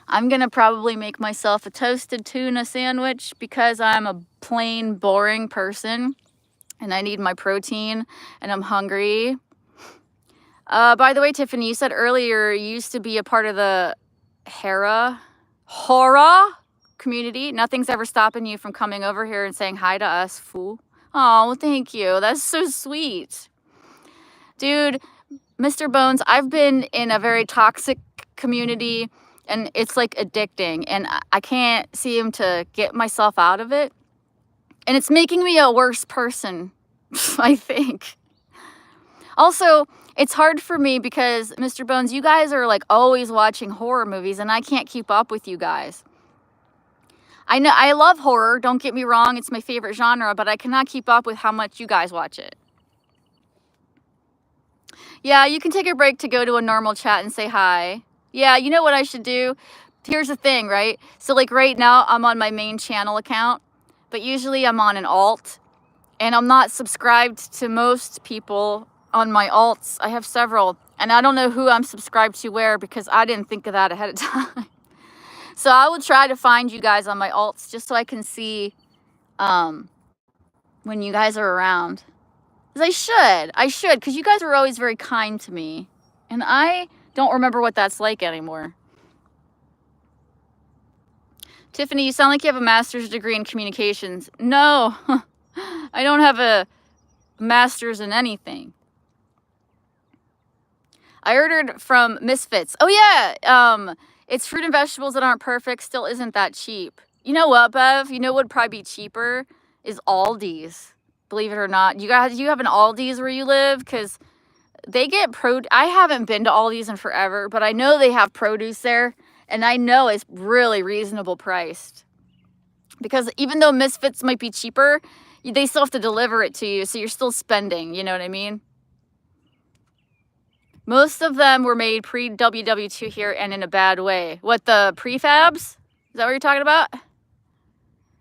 I'm gonna probably make myself a toasted tuna sandwich because I'm a plain boring person and I need my protein and I'm hungry. By the way, Tiffany, you said earlier you used to be a part of the Hora community. Nothing's ever stopping you from coming over here and saying hi to us, fool. Oh, thank you. That's so sweet. Dude, Mr. Bones, I've been in a very toxic community and it's like addicting and I can't seem to get myself out of it. And it's making me a worse person, I think. Also, it's hard for me because, Mr. Bones, you guys are like always watching horror movies and I can't keep up with you guys. I know I love horror, don't get me wrong, it's my favorite genre, but I cannot keep up with how much you guys watch it. Yeah, you can take a break to go to a normal chat and say hi. Yeah, you know what I should do? Here's the thing, right? So like right now I'm on my main channel account, but usually I'm on an alt and I'm not subscribed to most people on my alts. I have several and I don't know who I'm subscribed to where because I didn't think of that ahead of time. So I will try to find you guys on my alts just so I can see when you guys are around. Because I should, because you guys are always very kind to me. And I don't remember what that's like anymore. Tiffany, you sound like you have a master's degree in communications. No, I don't have a master's in anything. I ordered from Misfits. Oh yeah, it's fruit and vegetables that aren't perfect, still isn't that cheap. You know what, Bev? You know what would probably be cheaper is Aldi's. Believe it or not. You have an Aldi's where you live? Because they get I haven't been to Aldi's in forever, but I know they have produce there. And I know it's really reasonable priced. Because even though Misfits might be cheaper, they still have to deliver it to you. So you're still spending, you know what I mean? Most of them were made pre-WW2 here and in a bad way. What, the prefabs? Is that what you're talking about?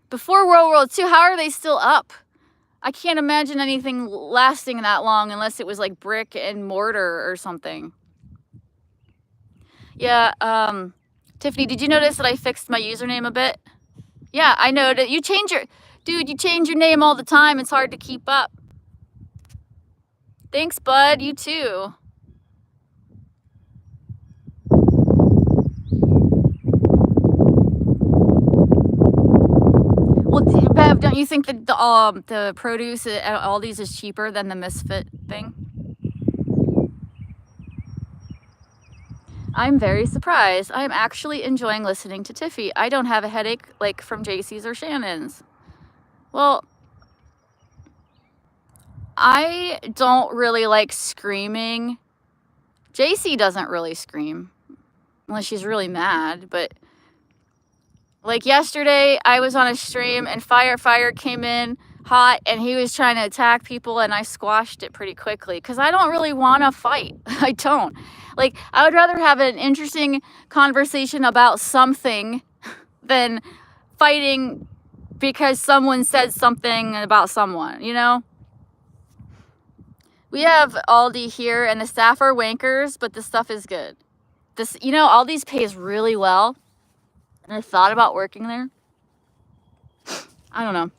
Before World War II, how are they still up? I can't imagine anything lasting that long unless it was like brick and mortar or something. Yeah, Tiffany, did you notice that I fixed my username a bit? Yeah, I noticed. You change your name all the time. It's hard to keep up. Thanks, bud. You too. Well, Bev, don't you think that the produce at Aldi's is cheaper than the Misfit thing? I'm very surprised. I'm actually enjoying listening to Tiffy. I don't have a headache like from JC's or Shannon's. Well, I don't really like screaming. JC doesn't really scream. unless she's really mad. But like yesterday, I was on a stream and Fire came in hot and he was trying to attack people and I squashed it pretty quickly because I don't really want to fight. I don't. Like, I would rather have an interesting conversation about something than fighting because someone said something about someone, you know? We have Aldi here and the staff are wankers, but the stuff is good. This, you know, Aldi's pays really well. And I thought about working there. I don't know.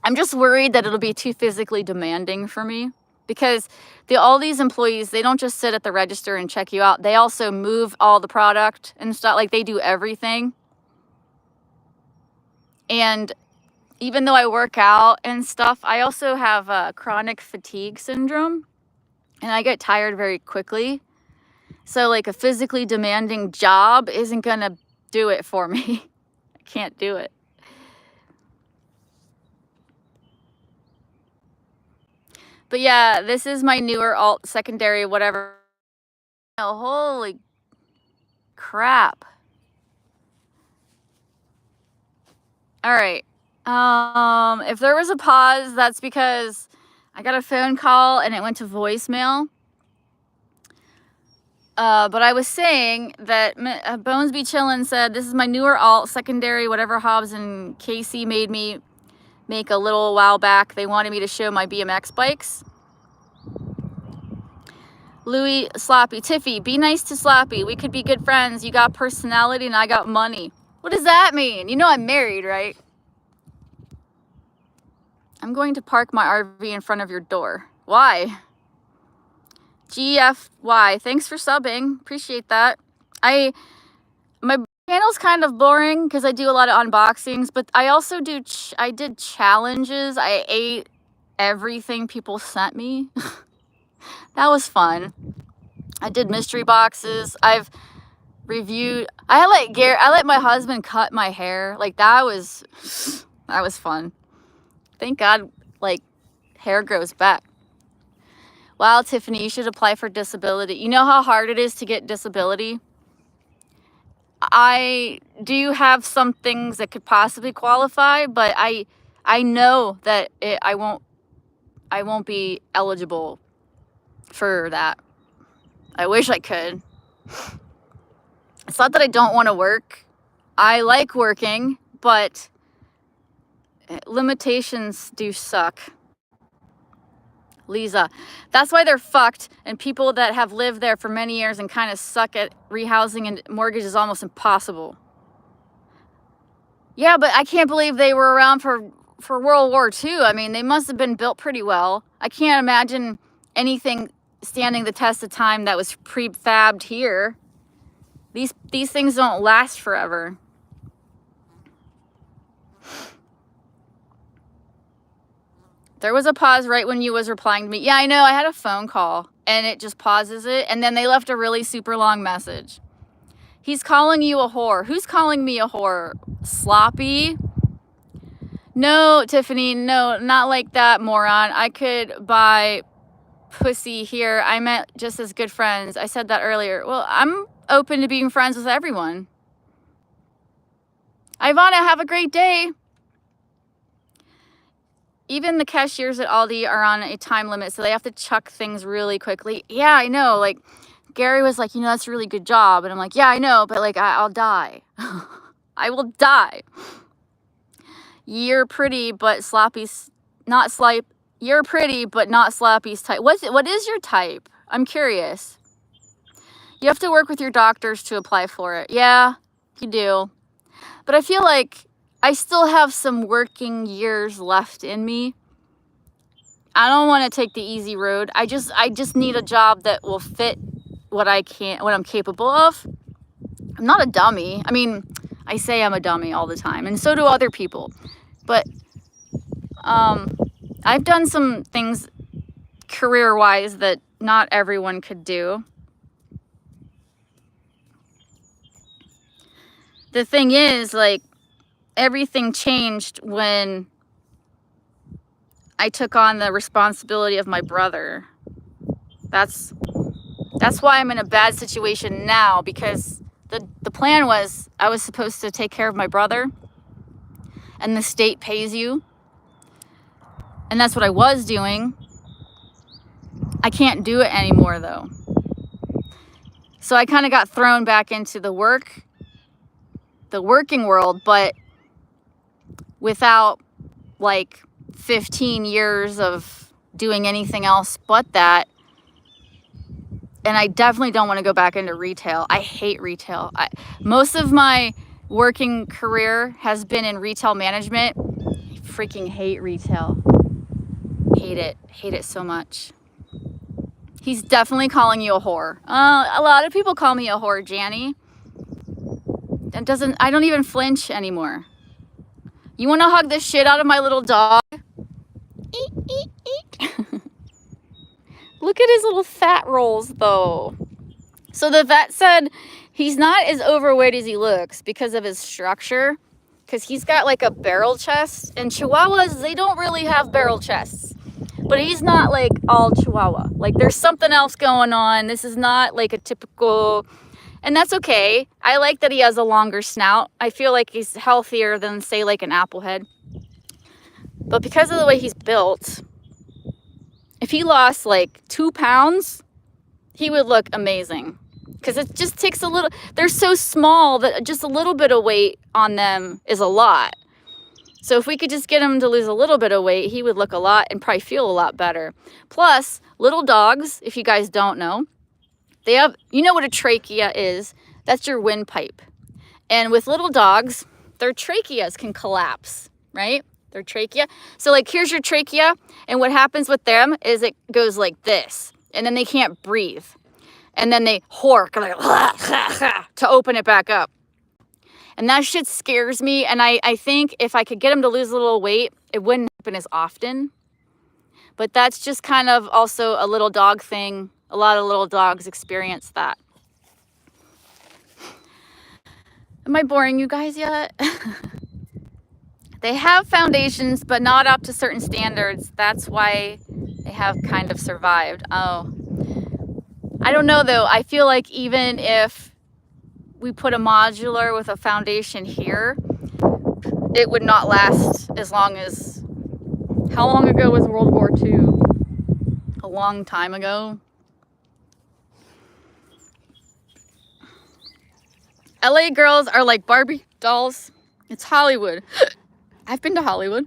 I'm just worried that it'll be too physically demanding for me because all these employees, they don't just sit at the register and check you out. They also move all the product and stuff. Like, they do everything. And even though I work out and stuff, I also have chronic fatigue syndrome and I get tired very quickly. So like a physically demanding job isn't going to do it for me. I can't do it. But yeah, this is my newer alt secondary, whatever. Oh, holy crap. All right. If there was a pause, that's because I got a phone call and it went to voicemail. But I was saying that Bones Be Chillin' said, this is my newer alt secondary, whatever Hobbs and Casey made me make a little while back. They wanted me to show my BMX bikes. Louis, Sloppy, Tiffy, be nice to Sloppy. We could be good friends. You got personality and I got money. What does that mean? You know I'm married, right? I'm going to park my RV in front of your door. Why? GFY, thanks for subbing. Appreciate that. My channel's kind of boring because I do a lot of unboxings, but I also I did challenges. I ate everything people sent me. That was fun. I did mystery boxes. I've reviewed. I let my husband cut my hair. Like, that was fun. Thank God, like, hair grows back. Wow, Tiffany, you should apply for disability. You know how hard it is to get disability? I do have some things that could possibly qualify, but I know that I won't be eligible for that. I wish I could. It's not that I don't want to work. I like working, but limitations do suck. Lisa, that's why they're fucked, and people that have lived there for many years and kind of suck at rehousing and mortgage is almost impossible. Yeah, but I can't believe they were around for World War II. I mean, they must have been built pretty well. I can't imagine anything standing the test of time that was prefabbed here. These things don't last forever. There was a pause right when you was replying to me. Yeah, I know. I had a phone call and it just pauses it. And then they left a really super long message. He's calling you a whore. Who's calling me a whore? Sloppy? No, Tiffany. No, not like that, moron. I could buy pussy here. I meant just as good friends. I said that earlier. Well, I'm open to being friends with everyone. Ivana, have a great day. Even the cashiers at Aldi are on a time limit, so they have to chuck things really quickly. Yeah, I know. Like, Gary was like, that's a really good job. And I'm like, yeah, I know, but like, I'll die. I will die. You're pretty, but sloppy's not slipe. You're pretty, but not sloppy's type. What is your type? I'm curious. You have to work with your doctors to apply for it. Yeah, you do. But I feel like I still have some working years left in me. I don't want to take the easy road. I just need a job that will fit what I'm capable of. I'm not a dummy. I mean, I say I'm a dummy all the time, and so do other people. But I've done some things career-wise that not everyone could do. The thing is, like, everything changed when I took on the responsibility of my brother. That's why I'm in a bad situation now, because the plan was I was supposed to take care of my brother, and the state pays you. And that's what I was doing. I can't do it anymore though. So I kind of got thrown back into the working world, but without like 15 years of doing anything else but that. And I definitely don't want to go back into retail. I hate retail. Most of my working career has been in retail management. I freaking hate retail. Hate it. Hate it so much. He's definitely calling you a whore. A lot of people call me a whore, Janny. I don't even flinch anymore. You want to hug the shit out of my little dog? Eek, eek, eek. Look at his little fat rolls, though. So the vet said he's not as overweight as he looks because of his structure, because he's got like a barrel chest, and Chihuahuas, they don't really have barrel chests. But he's not like all Chihuahua. Like there's something else going on. This is not like a typical, and that's okay. I like that he has a longer snout. I feel like he's healthier than, say, like an applehead. But because of the way he's built, if he lost like 2 pounds, he would look amazing. Because it just takes a little, they're so small that just a little bit of weight on them is a lot. So if we could just get him to lose a little bit of weight, he would look a lot and probably feel a lot better. Plus, little dogs, if you guys don't know, they have, you know what a trachea is? That's your windpipe. And with little dogs, their tracheas can collapse, right? Their trachea. So like here's your trachea, and what happens with them is it goes like this, and then they can't breathe. And then they hork like, to open it back up. And that shit scares me. And I think if I could get him to lose a little weight, it wouldn't happen as often. But that's just kind of also a little dog thing. A lot of little dogs experience that. Am I boring you guys yet? They have foundations, but not up to certain standards. That's why they have kind of survived. Oh, I don't know though. I feel like even if we put a modular with a foundation here, it would not last as long as, how long ago was World War II? A long time ago. LA girls are like Barbie dolls. It's Hollywood. I've been to Hollywood.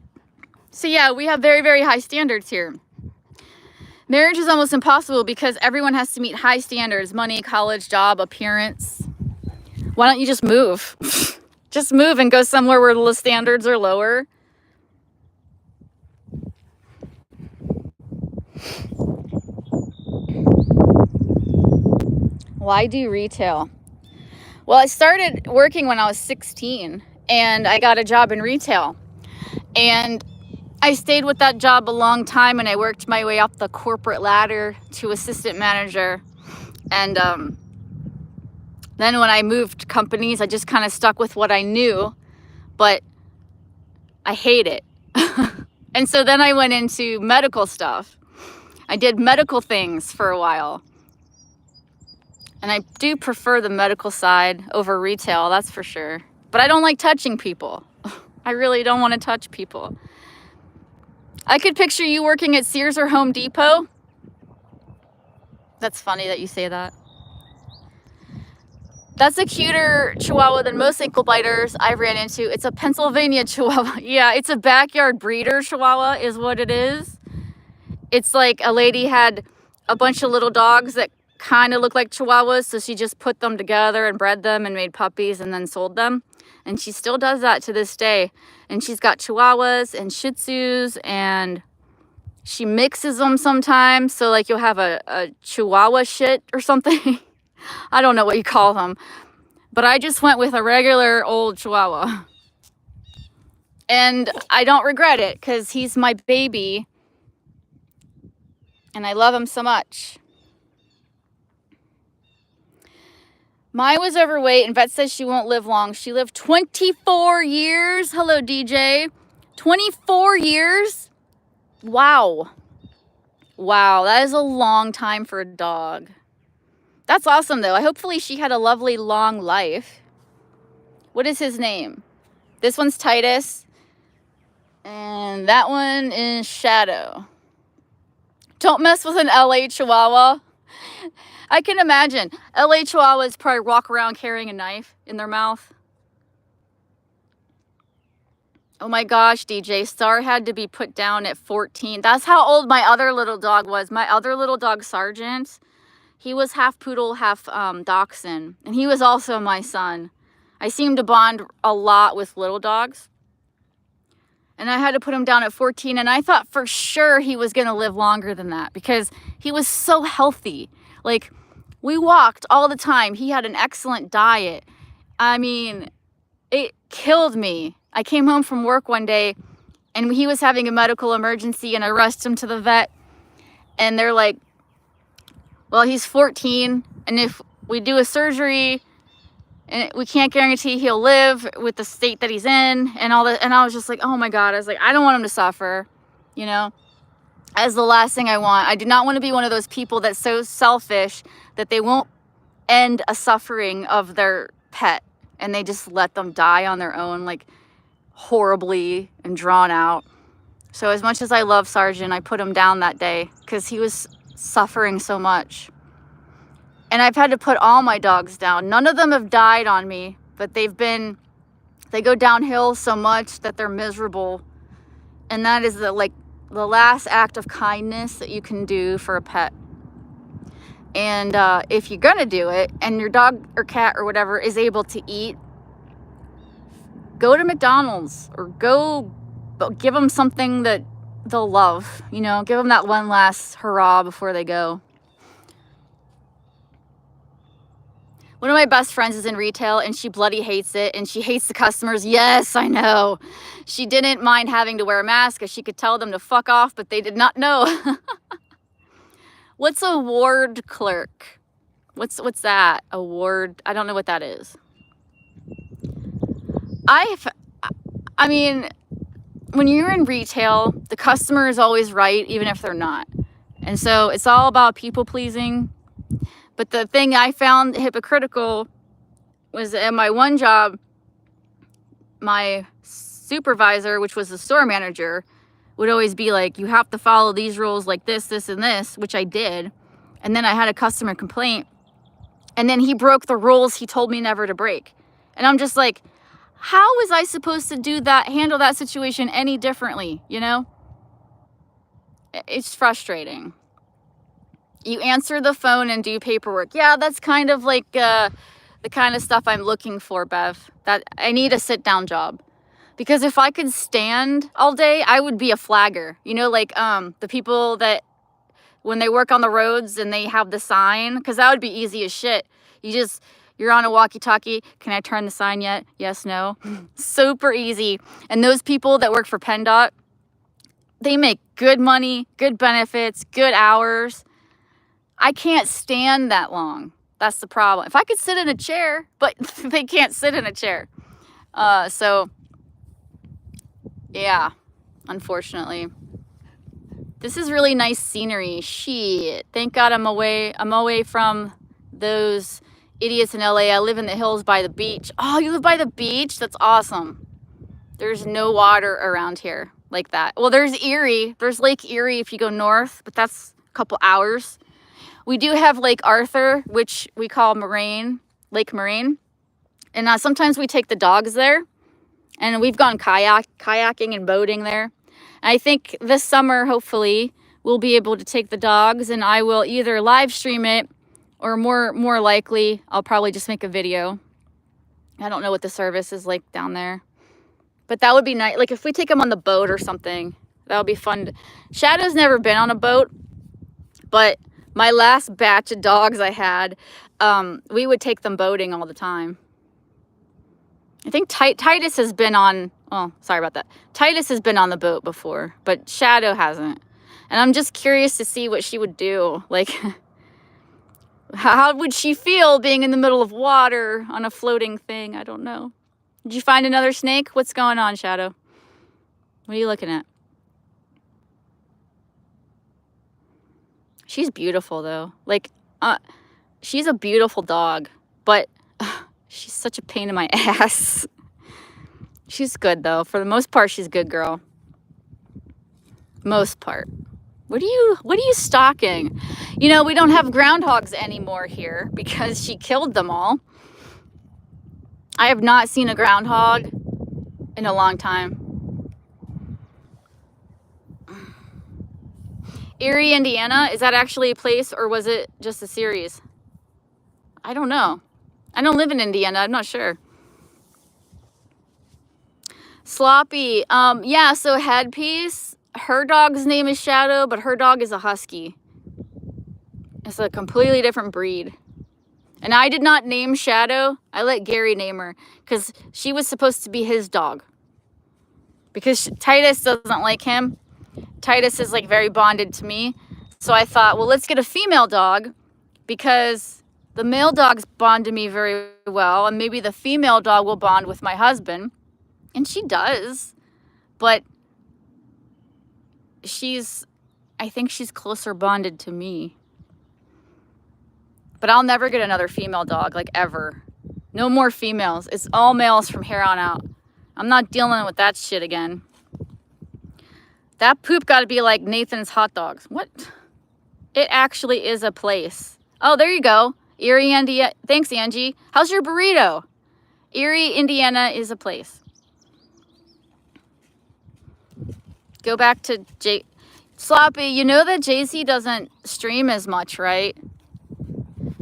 So yeah, we have very, very high standards here. Marriage is almost impossible because everyone has to meet high standards: money, college, job, appearance. Why don't you just move? Just move and go somewhere where the standards are lower. Why do retail? Well, I started working when I was 16 and I got a job in retail. And I stayed with that job a long time, and I worked my way up the corporate ladder to assistant manager. And then when I moved companies, I just kind of stuck with what I knew, but I hate it. And so then I went into medical stuff. I did medical things for a while. And I do prefer the medical side over retail, that's for sure. But I don't like touching people. I really don't want to touch people. I could picture you working at Sears or Home Depot. That's funny that you say that. That's a cuter Chihuahua than most ankle biters I've ran into. It's a Pennsylvania Chihuahua. Yeah, it's a backyard breeder Chihuahua is what it is. It's like a lady had a bunch of little dogs that kind of look like Chihuahuas, so she just put them together and bred them and made puppies and then sold them. And she still does that to this day. And she's got Chihuahuas and Shih Tzus, and she mixes them sometimes. So like you'll have a Chihuahua shit or something. I don't know what you call them. But I just went with a regular old Chihuahua. And I don't regret it because he's my baby. And I love him so much. Mai was overweight, and vet says she won't live long. She lived 24 years. Hello, DJ. 24 years? Wow. Wow, that is a long time for a dog. That's awesome, though. Hopefully she had a lovely, long life. What is his name? This one's Titus. And that one is Shadow. Don't mess with an LA Chihuahua. I can imagine. LA Chihuahuas probably walk around carrying a knife in their mouth. Oh my gosh, DJ. Star had to be put down at 14. That's how old my other little dog was. My other little dog, Sergeant, he was half poodle, half dachshund. And he was also my son. I seem to bond a lot with little dogs. And I had to put him down at 14. And I thought for sure he was going to live longer than that because he was so healthy. Like, we walked all the time. He had an excellent diet. I mean, it killed me. I came home from work one day and he was having a medical emergency and I rushed him to the vet. And they're like, well, he's 14. And if we do a surgery, and we can't guarantee he'll live with the state that he's in and all that. And I was just like, oh my God. I was like, I don't want him to suffer, you know, as the last thing I want. I do not want to be one of those people that's so selfish that they won't end a suffering of their pet and they just let them die on their own, like horribly and drawn out. So as much as I love Sergeant, I put him down that day because he was suffering so much. And I've had to put all my dogs down. None of them have died on me, but they go downhill so much that they're miserable. And that is the last act of kindness that you can do for a pet. And if you're gonna do it and your dog or cat or whatever is able to eat, go to McDonald's or go give them something that they'll love, you know, give them that one last hurrah before they go. One of my best friends is in retail and she bloody hates it and she hates the customers. Yes, I know. She didn't mind having to wear a mask as she could tell them to fuck off, but they did not know. What's a ward clerk? What's that? A ward? I don't know what that is. I mean, when you're in retail, the customer is always right, even if they're not. And so it's all about people pleasing. But the thing I found hypocritical was at my one job, my supervisor, which was the store manager, would always be like, you have to follow these rules like this, this, and this, which I did. And then I had a customer complaint. And then he broke the rules he told me never to break. And I'm just like, how was I supposed to handle that situation any differently, you know? It's frustrating. You answer the phone and do paperwork. Yeah, that's kind of like the kind of stuff I'm looking for, Bev. That I need a sit-down job. Because if I could stand all day, I would be a flagger. You know, like the people that when they work on the roads and they have the sign, because that would be easy as shit. You're on a walkie-talkie. Can I turn the sign yet? Yes, no. Super easy. And those people that work for PennDOT, they make good money, good benefits, good hours. I can't stand that long. That's the problem. If I could sit in a chair, but they can't sit in a chair. So, yeah, unfortunately. This is really nice scenery. Shit. Thank God I'm away from those idiots in LA. I live in the hills by the beach. Oh, you live by the beach? That's awesome. There's no water around here like that. Well, there's Erie. There's Lake Erie if you go north, but that's a couple hours. We do have Lake Arthur, which we call Lake Moraine. And sometimes we take the dogs there. And we've gone kayaking and boating there. And I think this summer, hopefully, we'll be able to take the dogs. And I will either live stream it or more likely, I'll probably just make a video. I don't know what the service is like down there. But that would be nice. Like if we take them on the boat or something, that would be fun. Shadow's never been on a boat. But my last batch of dogs I had, we would take them boating all the time. I think Titus has been on, oh, sorry about that. Titus has been on the boat before, but Shadow hasn't. And I'm just curious to see what she would do. Like, how would she feel being in the middle of water on a floating thing? I don't know. Did you find another snake? What's going on, Shadow? What are you looking at? She's beautiful, though. Like, she's a beautiful dog, but she's such a pain in my ass. She's good though. For the most part, she's a good girl. Most part. What are you stalking? You know, we don't have groundhogs anymore here because she killed them all. I have not seen a groundhog in a long time. Erie, Indiana, is that actually a place or was it just a series? I don't know. I don't live in Indiana. I'm not sure. Sloppy. Yeah, so Headpiece, her dog's name is Shadow, but her dog is a husky. It's a completely different breed. And I did not name Shadow. I let Gary name her because she was supposed to be his dog. Because Titus doesn't like him. Titus is like very bonded to me. So I thought, well, let's get a female dog because the male dogs bond to me very well. And maybe the female dog will bond with my husband. And she does. But I think she's closer bonded to me. But I'll never get another female dog, like ever. No more females. It's all males from here on out. I'm not dealing with that shit again. That poop got to be like Nathan's hot dogs. What? It actually is a place. Oh, there you go. Erie, Indiana. Thanks, Angie. How's your burrito? Erie, Indiana is a place. Go back to Sloppy, you know that JC doesn't stream as much, right?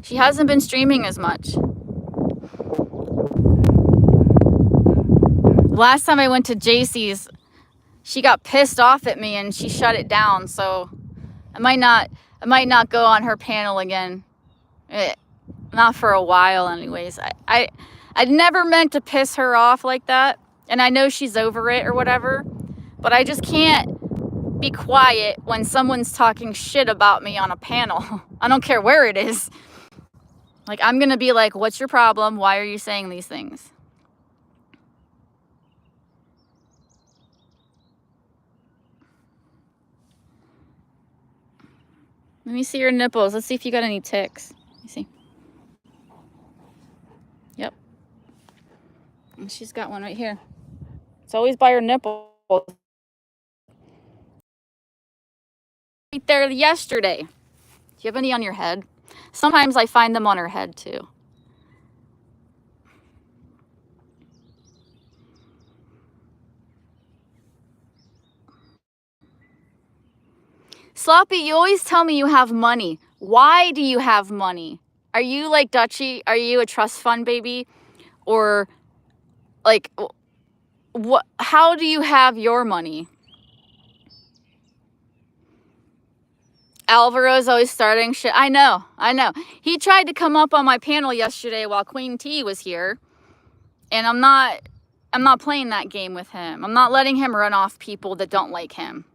She hasn't been streaming as much. Last time I went to JC's, she got pissed off at me and she shut it down. So I might not go on her panel again. Not for a while anyways. I'd never meant to piss her off like that. And I know she's over it or whatever. But I just can't be quiet when someone's talking shit about me on a panel. I don't care where it is. Like, I'm going to be like, what's your problem? Why are you saying these things? Let me see your nipples. Let's see if you got any ticks. Let me see. Yep. And she's got one right here. It's always by her nipples. Right there yesterday. Do you have any on your head? Sometimes I find them on her head too. Sloppy, you always tell me you have money. Why do you have money? Are you like Dutchie? Are you a trust fund baby? Or like, what? How do you have your money? Alvaro's always starting shit. I know. He tried to come up on my panel yesterday while Queen T was here. And I'm not playing that game with him. I'm not letting him run off people that don't like him.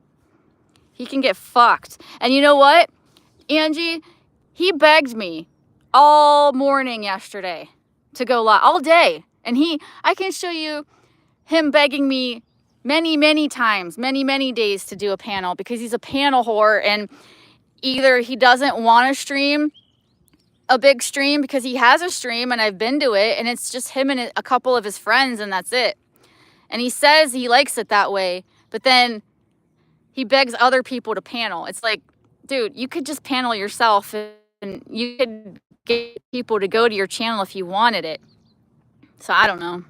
He can get fucked. And you know what, Angie? He begged me all morning yesterday to go live. All day. And I can show you him begging me many times, many days to do a panel because he's a panel whore and either he doesn't want to stream a big stream because he has a stream and I've been to it and it's just him and a couple of his friends and that's it. And he says he likes it that way, but then he begs other people to panel. It's like, dude, you could just panel yourself and you could get people to go to your channel if you wanted it. So I don't know.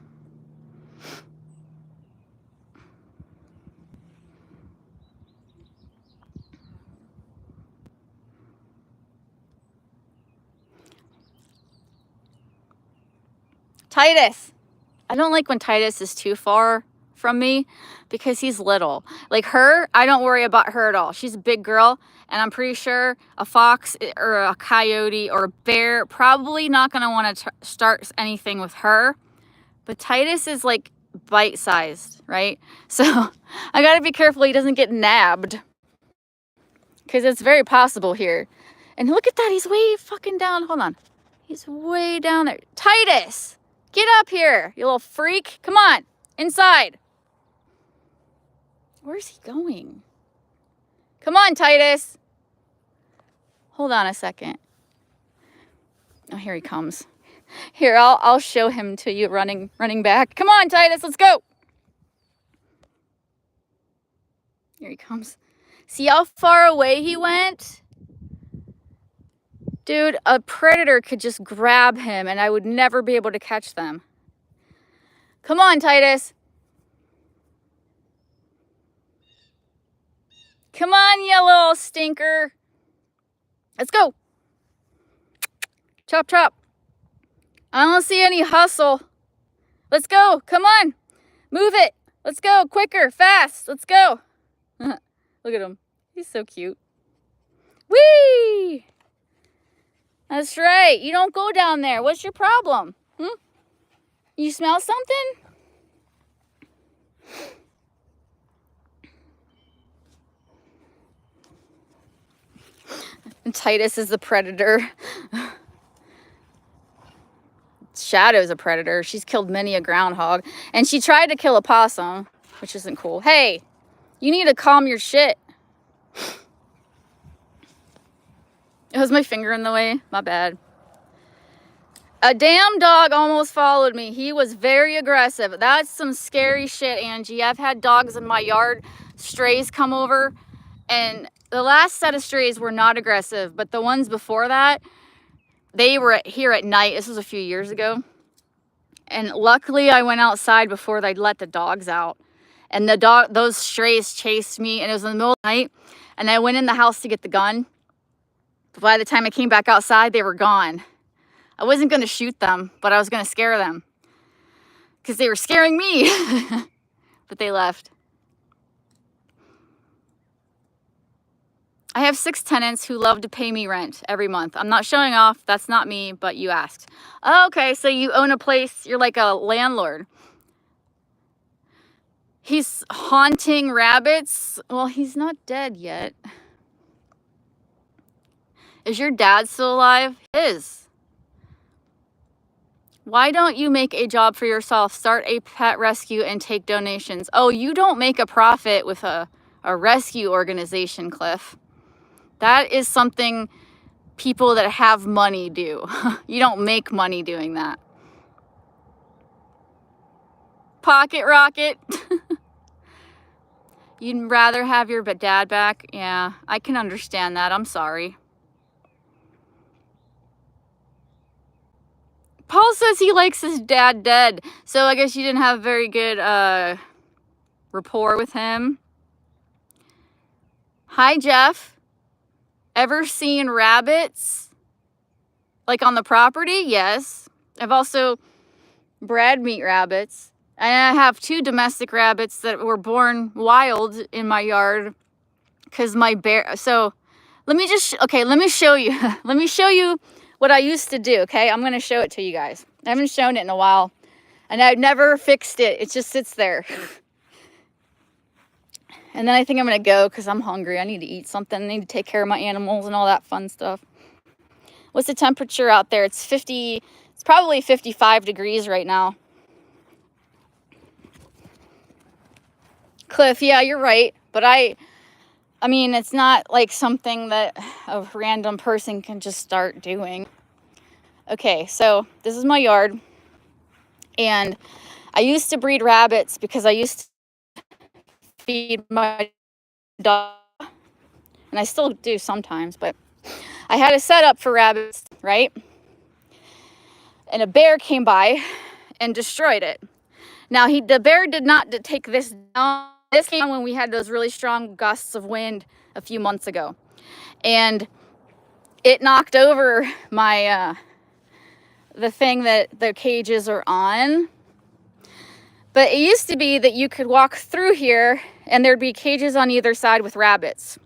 Titus. I don't like when Titus is too far from me because he's little. Like her, I don't worry about her at all. She's a big girl and I'm pretty sure a fox or a coyote or a bear probably not going to want to start anything with her. But Titus is like bite-sized, right? So I got to be careful he doesn't get nabbed because it's very possible here. And look at that. He's way fucking down. Hold on. He's way down there. Titus! Get up here, you little freak. Come on, inside. Where's he going? Come on, Titus. Hold on a second. Oh, here he comes. Here, I'll show him to you running back. Come on, Titus, let's go. Here he comes. See how far away he went? Dude, a predator could just grab him and I would never be able to catch them. Come on, Titus. Come on, you little stinker. Let's go. Chop, chop. I don't see any hustle. Let's go. Come on. Move it. Let's go. Quicker. Fast. Let's go. Look at him. He's so cute. Whee! That's right. You don't go down there. What's your problem? You smell something? And Titus is the predator. Shadow's a predator. She's killed many a groundhog. And she tried to kill a possum, which isn't cool. Hey, you need to calm your shit. Was my finger in the way? My bad. A damn dog almost followed me. He was very aggressive. That's some scary shit, Angie. I've had dogs in my yard, strays come over, and the last set of strays were not aggressive, but the ones before that, they were here at night. This was a few years ago. And luckily I went outside before they'd let the dogs out. And those strays chased me, and it was in the middle of the night, and I went in the house to get the gun. But by the time I came back outside, they were gone. I wasn't going to shoot them, but I was going to scare them because they were scaring me. But they left. I have 6 tenants who love to pay me rent every month. I'm not showing off. That's not me, but you asked. Oh, okay, so you own a place. You're like a landlord. He's haunting rabbits. Well, he's not dead yet. Is your dad still alive? He is. Why don't you make a job for yourself? Start a pet rescue and take donations. Oh, you don't make a profit with a rescue organization, Cliff. That is something people that have money do. You don't make money doing that. Pocket rocket. You'd rather have your dad back? Yeah, I can understand that. I'm sorry. Paul says he likes his dad dead. So I guess you didn't have very good rapport with him. Hi, Jeff. Ever seen rabbits? Like on the property? Yes. I've also bred meat rabbits. And I have 2 domestic rabbits that were born wild in my yard. Because my bear... So, let me just... Okay, let me show you. Let me show you what I used to do, okay? I'm going to show it to you guys. I haven't shown it in a while. And I've never fixed it. It just sits there. And then I think I'm going to go because I'm hungry. I need to eat something. I need to take care of my animals and all that fun stuff. What's the temperature out there? It's probably 55 degrees right now. Cliff, yeah, you're right. But I mean, it's not like something that a random person can just start doing. Okay, so this is my yard. And I used to breed rabbits because I used to feed my dog. And I still do sometimes, but I had a setup for rabbits, right? And a bear came by and destroyed it. Now, the bear did not take this down. This came when we had those really strong gusts of wind a few months ago. And it knocked over my, the thing that the cages are on. But it used to be that you could walk through here and there'd be cages on either side with rabbits.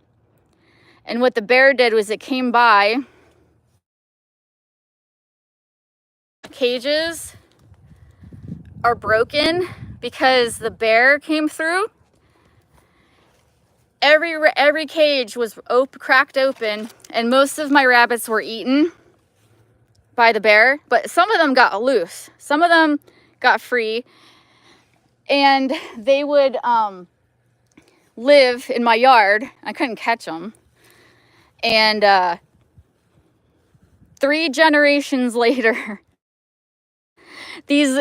And what the bear did was it came by. Cages are broken because the bear came through. Every cage was cracked open, and most of my rabbits were eaten by the bear, but some of them got loose. Some of them got free, and they would live in my yard. I couldn't catch them. And 3 generations later, these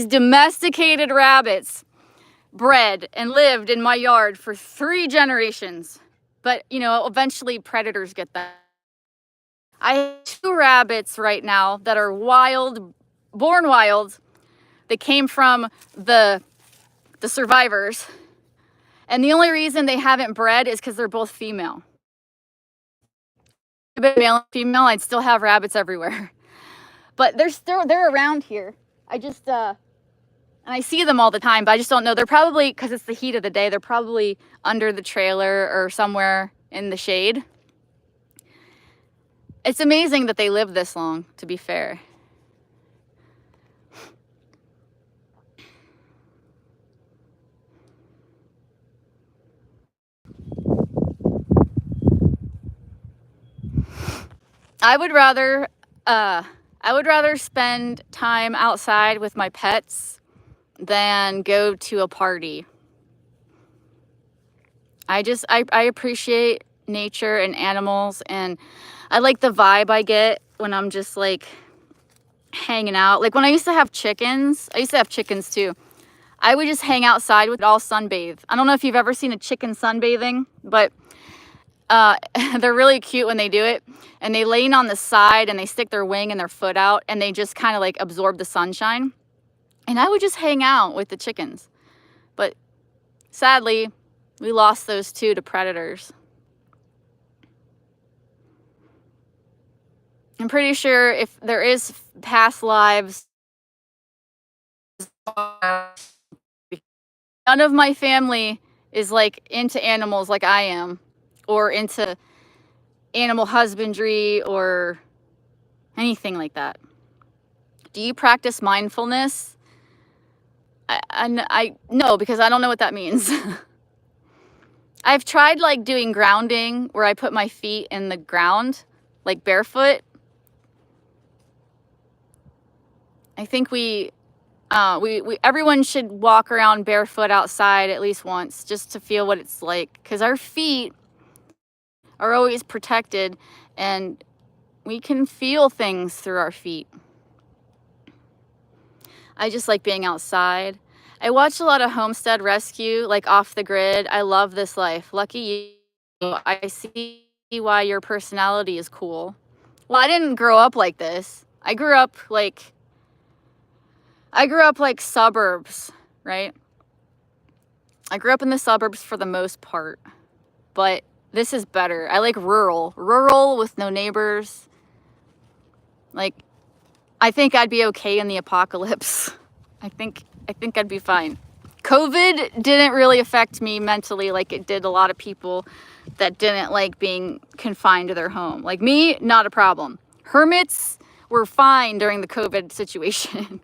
domesticated rabbits bred and lived in my yard for 3 generations. But, you know, eventually predators get them. I have 2 rabbits right now that are wild, born wild. They came from the survivors. And the only reason they haven't bred is because they're both female. If they're male and female, I'd still have rabbits everywhere. But they're around here. I just and I see them all the time, but I just don't know. They're probably, because it's the heat of the day, they're probably under the trailer or somewhere in the shade. It's amazing that they live this long, to be fair. I would rather spend time outside with my pets than go to a party. I appreciate nature and animals, and I like the vibe I get when I'm just like hanging out. Like when I used to have chickens too. I would just hang outside with all sunbathe. I don't know if you've ever seen a chicken sunbathing, but they're really cute when they do it, and they lean on the side and they stick their wing and their foot out, and they just kind of like absorb the sunshine. And I would just hang out with the chickens. But sadly, we lost those 2 to predators. I'm pretty sure if there is past lives, none of my family is like into animals like I am, or into animal husbandry or anything like that. Do you practice mindfulness? I no, because I don't know what that means. I've tried like doing grounding where I put my feet in the ground, like barefoot. I think everyone should walk around barefoot outside at least once, just to feel what it's like, because our feet are always protected and we can feel things through our feet. I just like being outside. I watch a lot of Homestead Rescue, like Off the Grid. I love this life. Lucky you. I see why your personality is cool. Well, I didn't grow up like this. I grew up like suburbs, right? I grew up in the suburbs for the most part, but this is better. I like rural with no neighbors. Like, I think I'd be okay in the apocalypse. I think I'd be fine. COVID didn't really affect me mentally like it did a lot of people that didn't like being confined to their home. Like me, not a problem. Hermits were fine during the COVID situation.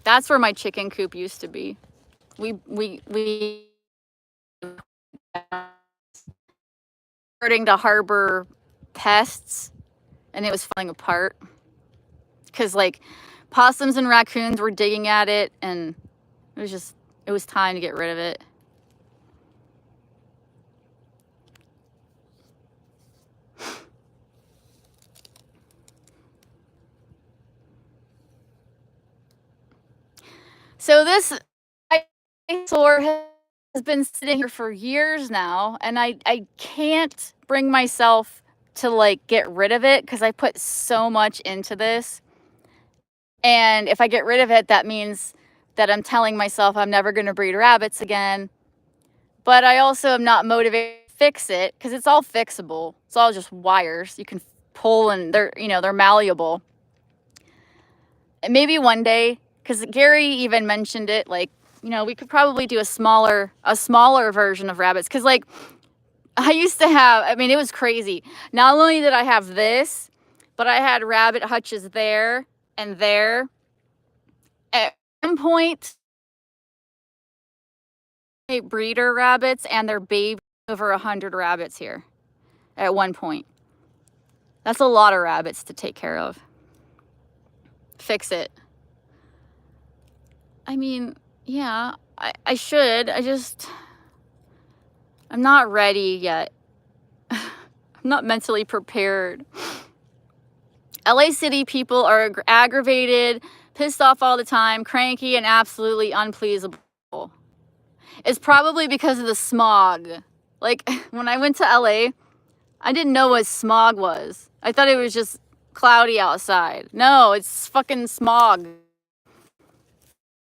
That's where my chicken coop used to be. We starting to harbor pests, and it was falling apart because like possums and raccoons were digging at it, and it was time to get rid of it. So this dinosaur has been sitting here for years now, and I can't bring myself to like get rid of it because I put so much into this. And if I get rid of it, that means that I'm telling myself I'm never going to breed rabbits again. But I also am not motivated to fix it because it's all fixable. It's all just wires you can pull, and they're malleable. And maybe one day, because Gary even mentioned it, like, we could probably do a smaller version of rabbits. Because like I used to have, it was crazy. Not only did I have this, but I had rabbit hutches there and there. At one point, breeder rabbits and their baby, over 100 rabbits here at one point. That's a lot of rabbits to take care of. Fix it. Yeah, I should. I'm not ready yet. I'm not mentally prepared. LA City people are aggravated, pissed off all the time, cranky, and absolutely unpleasable. It's probably because of the smog. Like, when I went to LA, I didn't know what smog was. I thought it was just cloudy outside. No, it's fucking smog.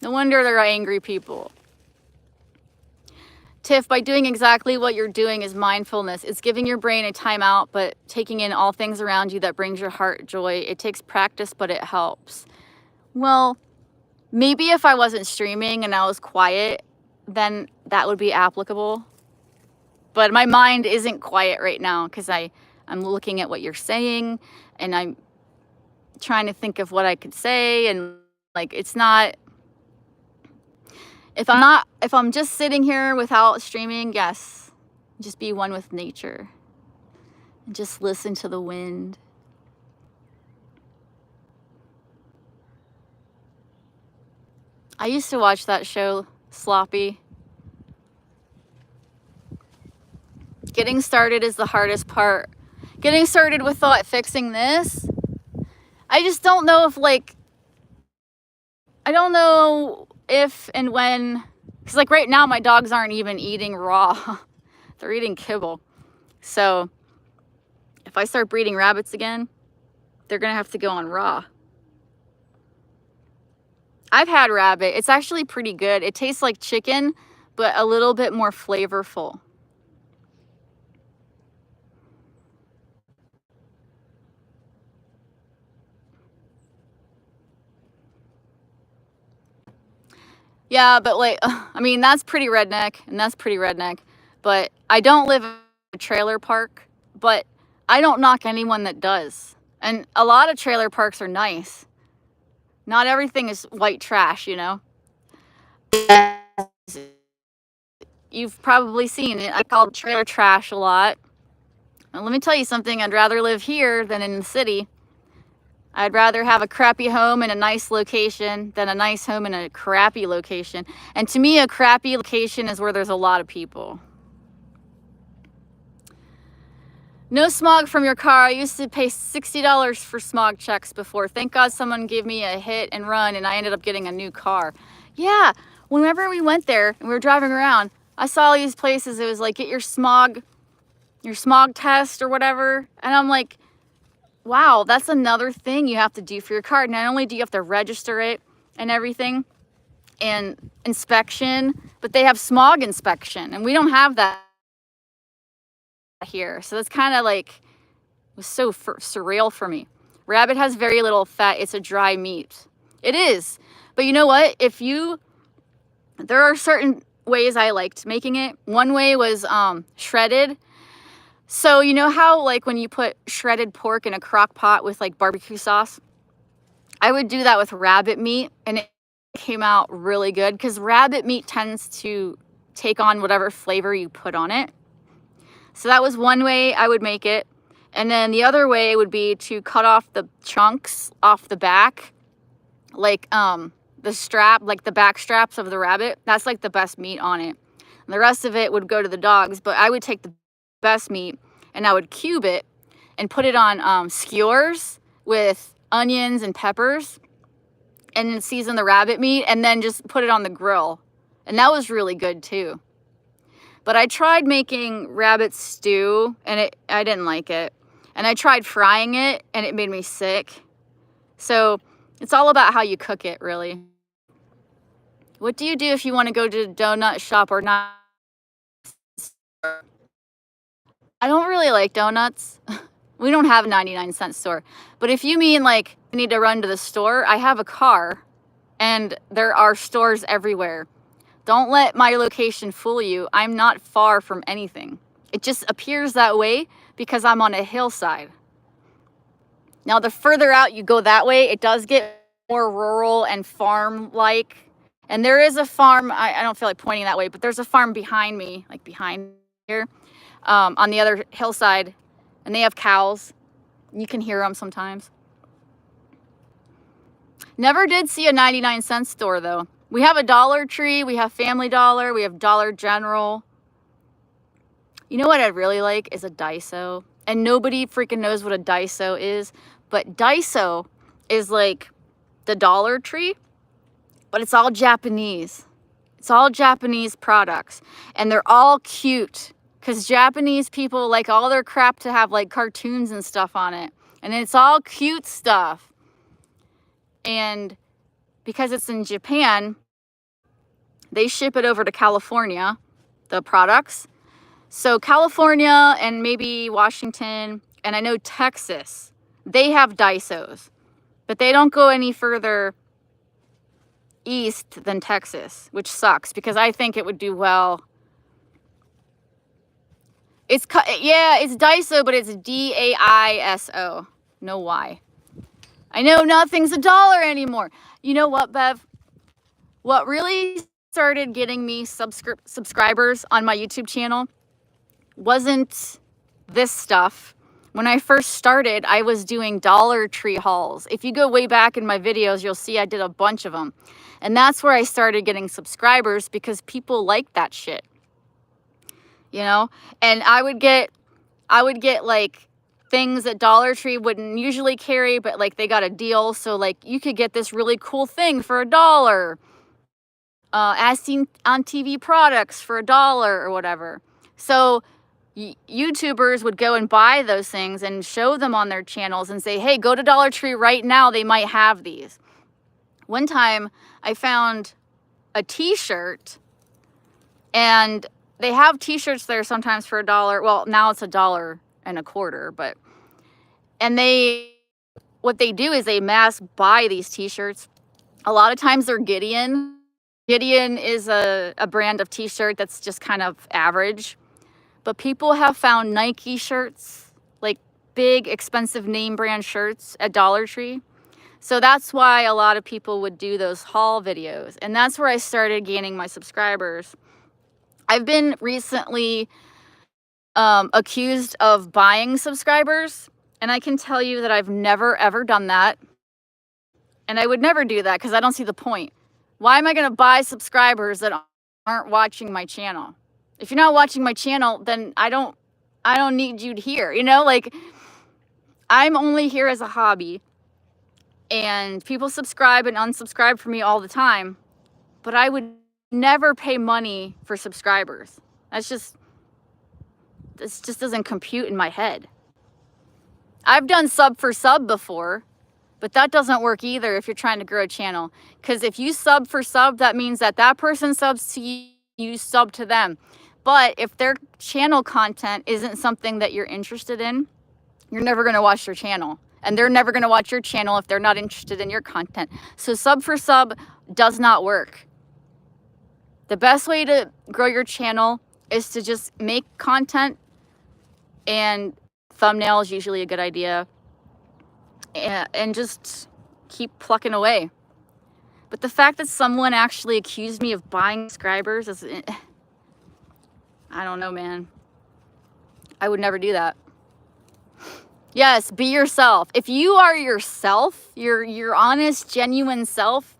No wonder there are angry people. Tiff, by doing exactly what you're doing is mindfulness. It's giving your brain a timeout, but taking in all things around you that brings your heart joy. It takes practice, but it helps. Well, maybe if I wasn't streaming and I was quiet, then that would be applicable. But my mind isn't quiet right now because I'm looking at what you're saying and I'm trying to think of what I could say, and like it's not, if I'm just sitting here without streaming, yes, just be one with nature and just listen to the wind. I used to watch that show, Sloppy. Getting started is the hardest part. Getting started with fixing this, I just don't know if I don't know if and when, because like right now my dogs aren't even eating raw. They're eating kibble. So if I start breeding rabbits again, they're gonna have to go on raw. I've had rabbit. It's actually pretty good. It tastes like chicken, but a little bit more flavorful. Yeah, but like, I mean, that's pretty redneck, and that's pretty redneck. But I don't live in a trailer park, but I don't knock anyone that does. And a lot of trailer parks are nice. Not everything is white trash, you know? You've probably seen it. I call it trailer trash a lot. And let me tell you something, I'd rather live here than in the city. I'd rather have a crappy home in a nice location than a nice home in a crappy location. And to me, a crappy location is where there's a lot of people. No smog from your car. I used to pay $60 for smog checks before. Thank God someone gave me a hit and run and I ended up getting a new car. Yeah, whenever we went there and we were driving around, I saw all these places. It was like, get your smog test or whatever. And I'm like, wow, that's another thing you have to do for your car. Not only do you have to register it and everything and inspection, but they have smog inspection and we don't have that here. So that's kind of like, it was so surreal for me. Rabbit has very little fat. It's a dry meat. It is. But you know what? There are certain ways I liked making it. One way was shredded. So you know how like when you put shredded pork in a crock pot with like barbecue sauce? I would do that with rabbit meat and it came out really good because rabbit meat tends to take on whatever flavor you put on it. So that was one way I would make it. And then the other way would be to cut off the chunks off the back, like the strap, like the back straps of the rabbit. That's like the best meat on it. And the rest of it would go to the dogs, but I would take the best meat and I would cube it and put it on skewers with onions and peppers and then season the rabbit meat and then just put it on the grill. And that was really good too. But I tried making rabbit stew and I didn't like it. And I tried frying it and it made me sick. So it's all about how you cook it, really. What do you do if you want to go to a donut shop or not? I don't really like donuts. We don't have a 99-cent store. But if you mean like I need to run to the store, I have a car and there are stores everywhere. Don't let my location fool you. I'm not far from anything. It just appears that way because I'm on a hillside. Now, the further out you go that way, it does get more rural and farm-like. And there is a farm, I don't feel like pointing that way, but there's a farm behind me, like behind here, on the other hillside. And they have cows. You can hear them sometimes. Never did see a 99-cent store, though. We have a Dollar Tree, we have Family Dollar, we have Dollar General. You know what I'd really like is a Daiso. And nobody freaking knows what a Daiso is. But Daiso is like the Dollar Tree, but it's all Japanese. It's all Japanese products. And they're all cute. Because Japanese people like all their crap to have like cartoons and stuff on it. And it's all cute stuff. And because it's in Japan, they ship it over to California, the products. So California and maybe Washington, and I know Texas, they have Daisos. But they don't go any further east than Texas, which sucks because I think it would do well. It's Daiso, but it's Daiso. No Y. I know nothing's $1 anymore. You know what, Bev? What really started getting me subscribers on my YouTube channel wasn't this stuff. When I first started, I was doing Dollar Tree hauls. If you go way back in my videos, you'll see I did a bunch of them. And that's where I started getting subscribers because people like that shit. You know? And I would get like things that Dollar Tree wouldn't usually carry, but like they got a deal. So like you could get this really cool thing for $1. As seen on TV products for $1 or whatever. So YouTubers would go and buy those things and show them on their channels and say, hey, go to Dollar Tree right now. They might have these. One time I found a t-shirt, and they have t-shirts there sometimes for $1. Well, now it's $1.25, but, and what they do is they mass buy these t-shirts. A lot of times they're Gideon. Gideon is a brand of t-shirt that's just kind of average. But people have found Nike shirts, like big, expensive name brand shirts at Dollar Tree. So that's why a lot of people would do those haul videos. And that's where I started gaining my subscribers. I've been recently accused of buying subscribers. And I can tell you that I've never, ever done that. And I would never do that because I don't see the point. Why am I going to buy subscribers that aren't watching my channel? If you're not watching my channel, then I don't need you here. You know, like I'm only here as a hobby, and people subscribe and unsubscribe for me all the time, but I would never pay money for subscribers. This just doesn't compute in my head. I've done sub for sub before, but that doesn't work either if you're trying to grow a channel. Because if you sub for sub, that means that person subs to you, you sub to them. But if their channel content isn't something that you're interested in, you're never going to watch their channel. And they're never going to watch your channel if they're not interested in your content. So sub for sub does not work. The best way to grow your channel is to just make content, and thumbnail is usually a good idea. And just keep plucking away. But the fact that someone actually accused me of buying subscribers is, I don't know, man. I would never do that. Yes, be yourself. If you are yourself, your honest, genuine self,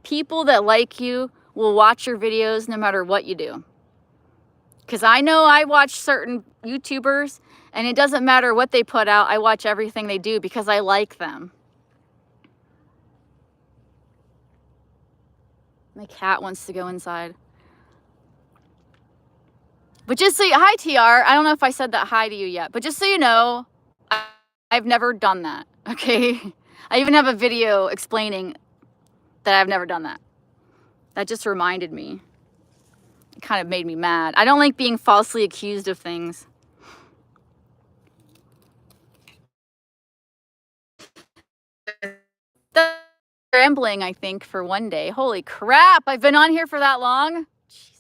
people that like you will watch your videos no matter what you do. Because I know I watch certain YouTubers, and it doesn't matter what they put out. I watch everything they do because I like them. My cat wants to go inside. But just so hi, TR. I don't know if I said that hi to you yet, but just so you know, I've never done that, okay? I even have a video explaining that I've never done that. That just reminded me. It kind of made me mad. I don't like being falsely accused of things. Rambling, I think, for one day. Holy crap, I've been on here for that long? Jeez.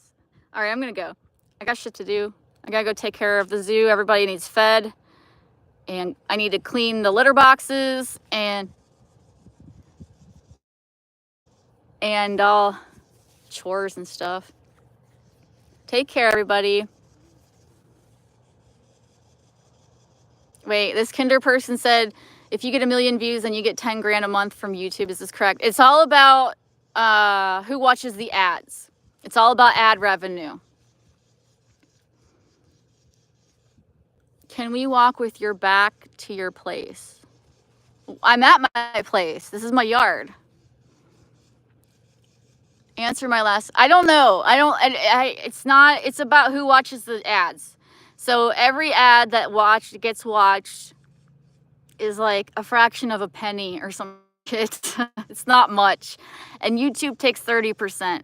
All right, I'm gonna go. I got shit to do. I gotta go take care of the zoo. Everybody needs fed. And I need to clean the litter boxes and all chores and stuff. Take care, everybody. Wait, this Kinder person said, if you get 1 million views, then you get 10 grand a month from YouTube. Is this correct? It's all about who watches the ads. It's all about ad revenue. Can we walk with your back to your place? I'm at my place. This is my yard. Answer my last. I don't know. It's not. It's about who watches the ads. So every ad that gets watched is like a fraction of a penny or some shit. It's not much, and YouTube takes 30%.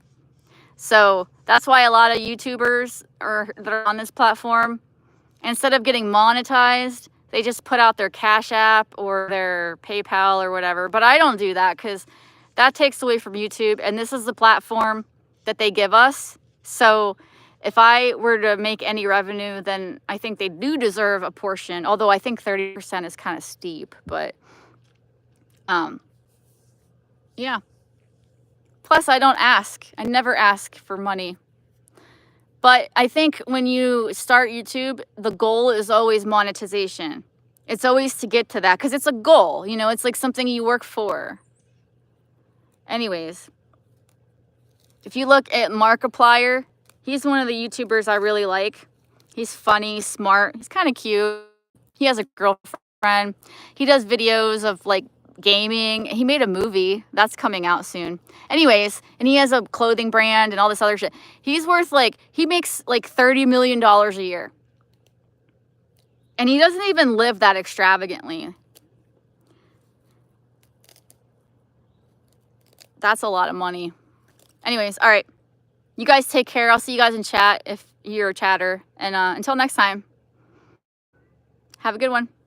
So that's why a lot of YouTubers that are on this platform, instead of getting monetized, they just put out their Cash App or their PayPal or whatever. But I don't do that because that takes away from YouTube, and this is the platform that they give us. So if I were to make any revenue, then I think they do deserve a portion, although I think 30% is kind of steep. But yeah. Plus, I don't ask. I never ask for money. But I think when you start YouTube, the goal is always monetization. It's always to get to that because it's a goal. You know, it's like something you work for. Anyways, if you look at Markiplier, he's one of the YouTubers I really like. He's funny, smart. He's kind of cute. He has a girlfriend. He does videos of like gaming. He made a movie that's coming out soon. Anyways, and he has a clothing brand and all this other shit. He's worth he makes like $30 million a year. And he doesn't even live that extravagantly. That's a lot of money. Anyways, all right. You guys take care. I'll see you guys in chat if you're a chatter. And until next time, have a good one.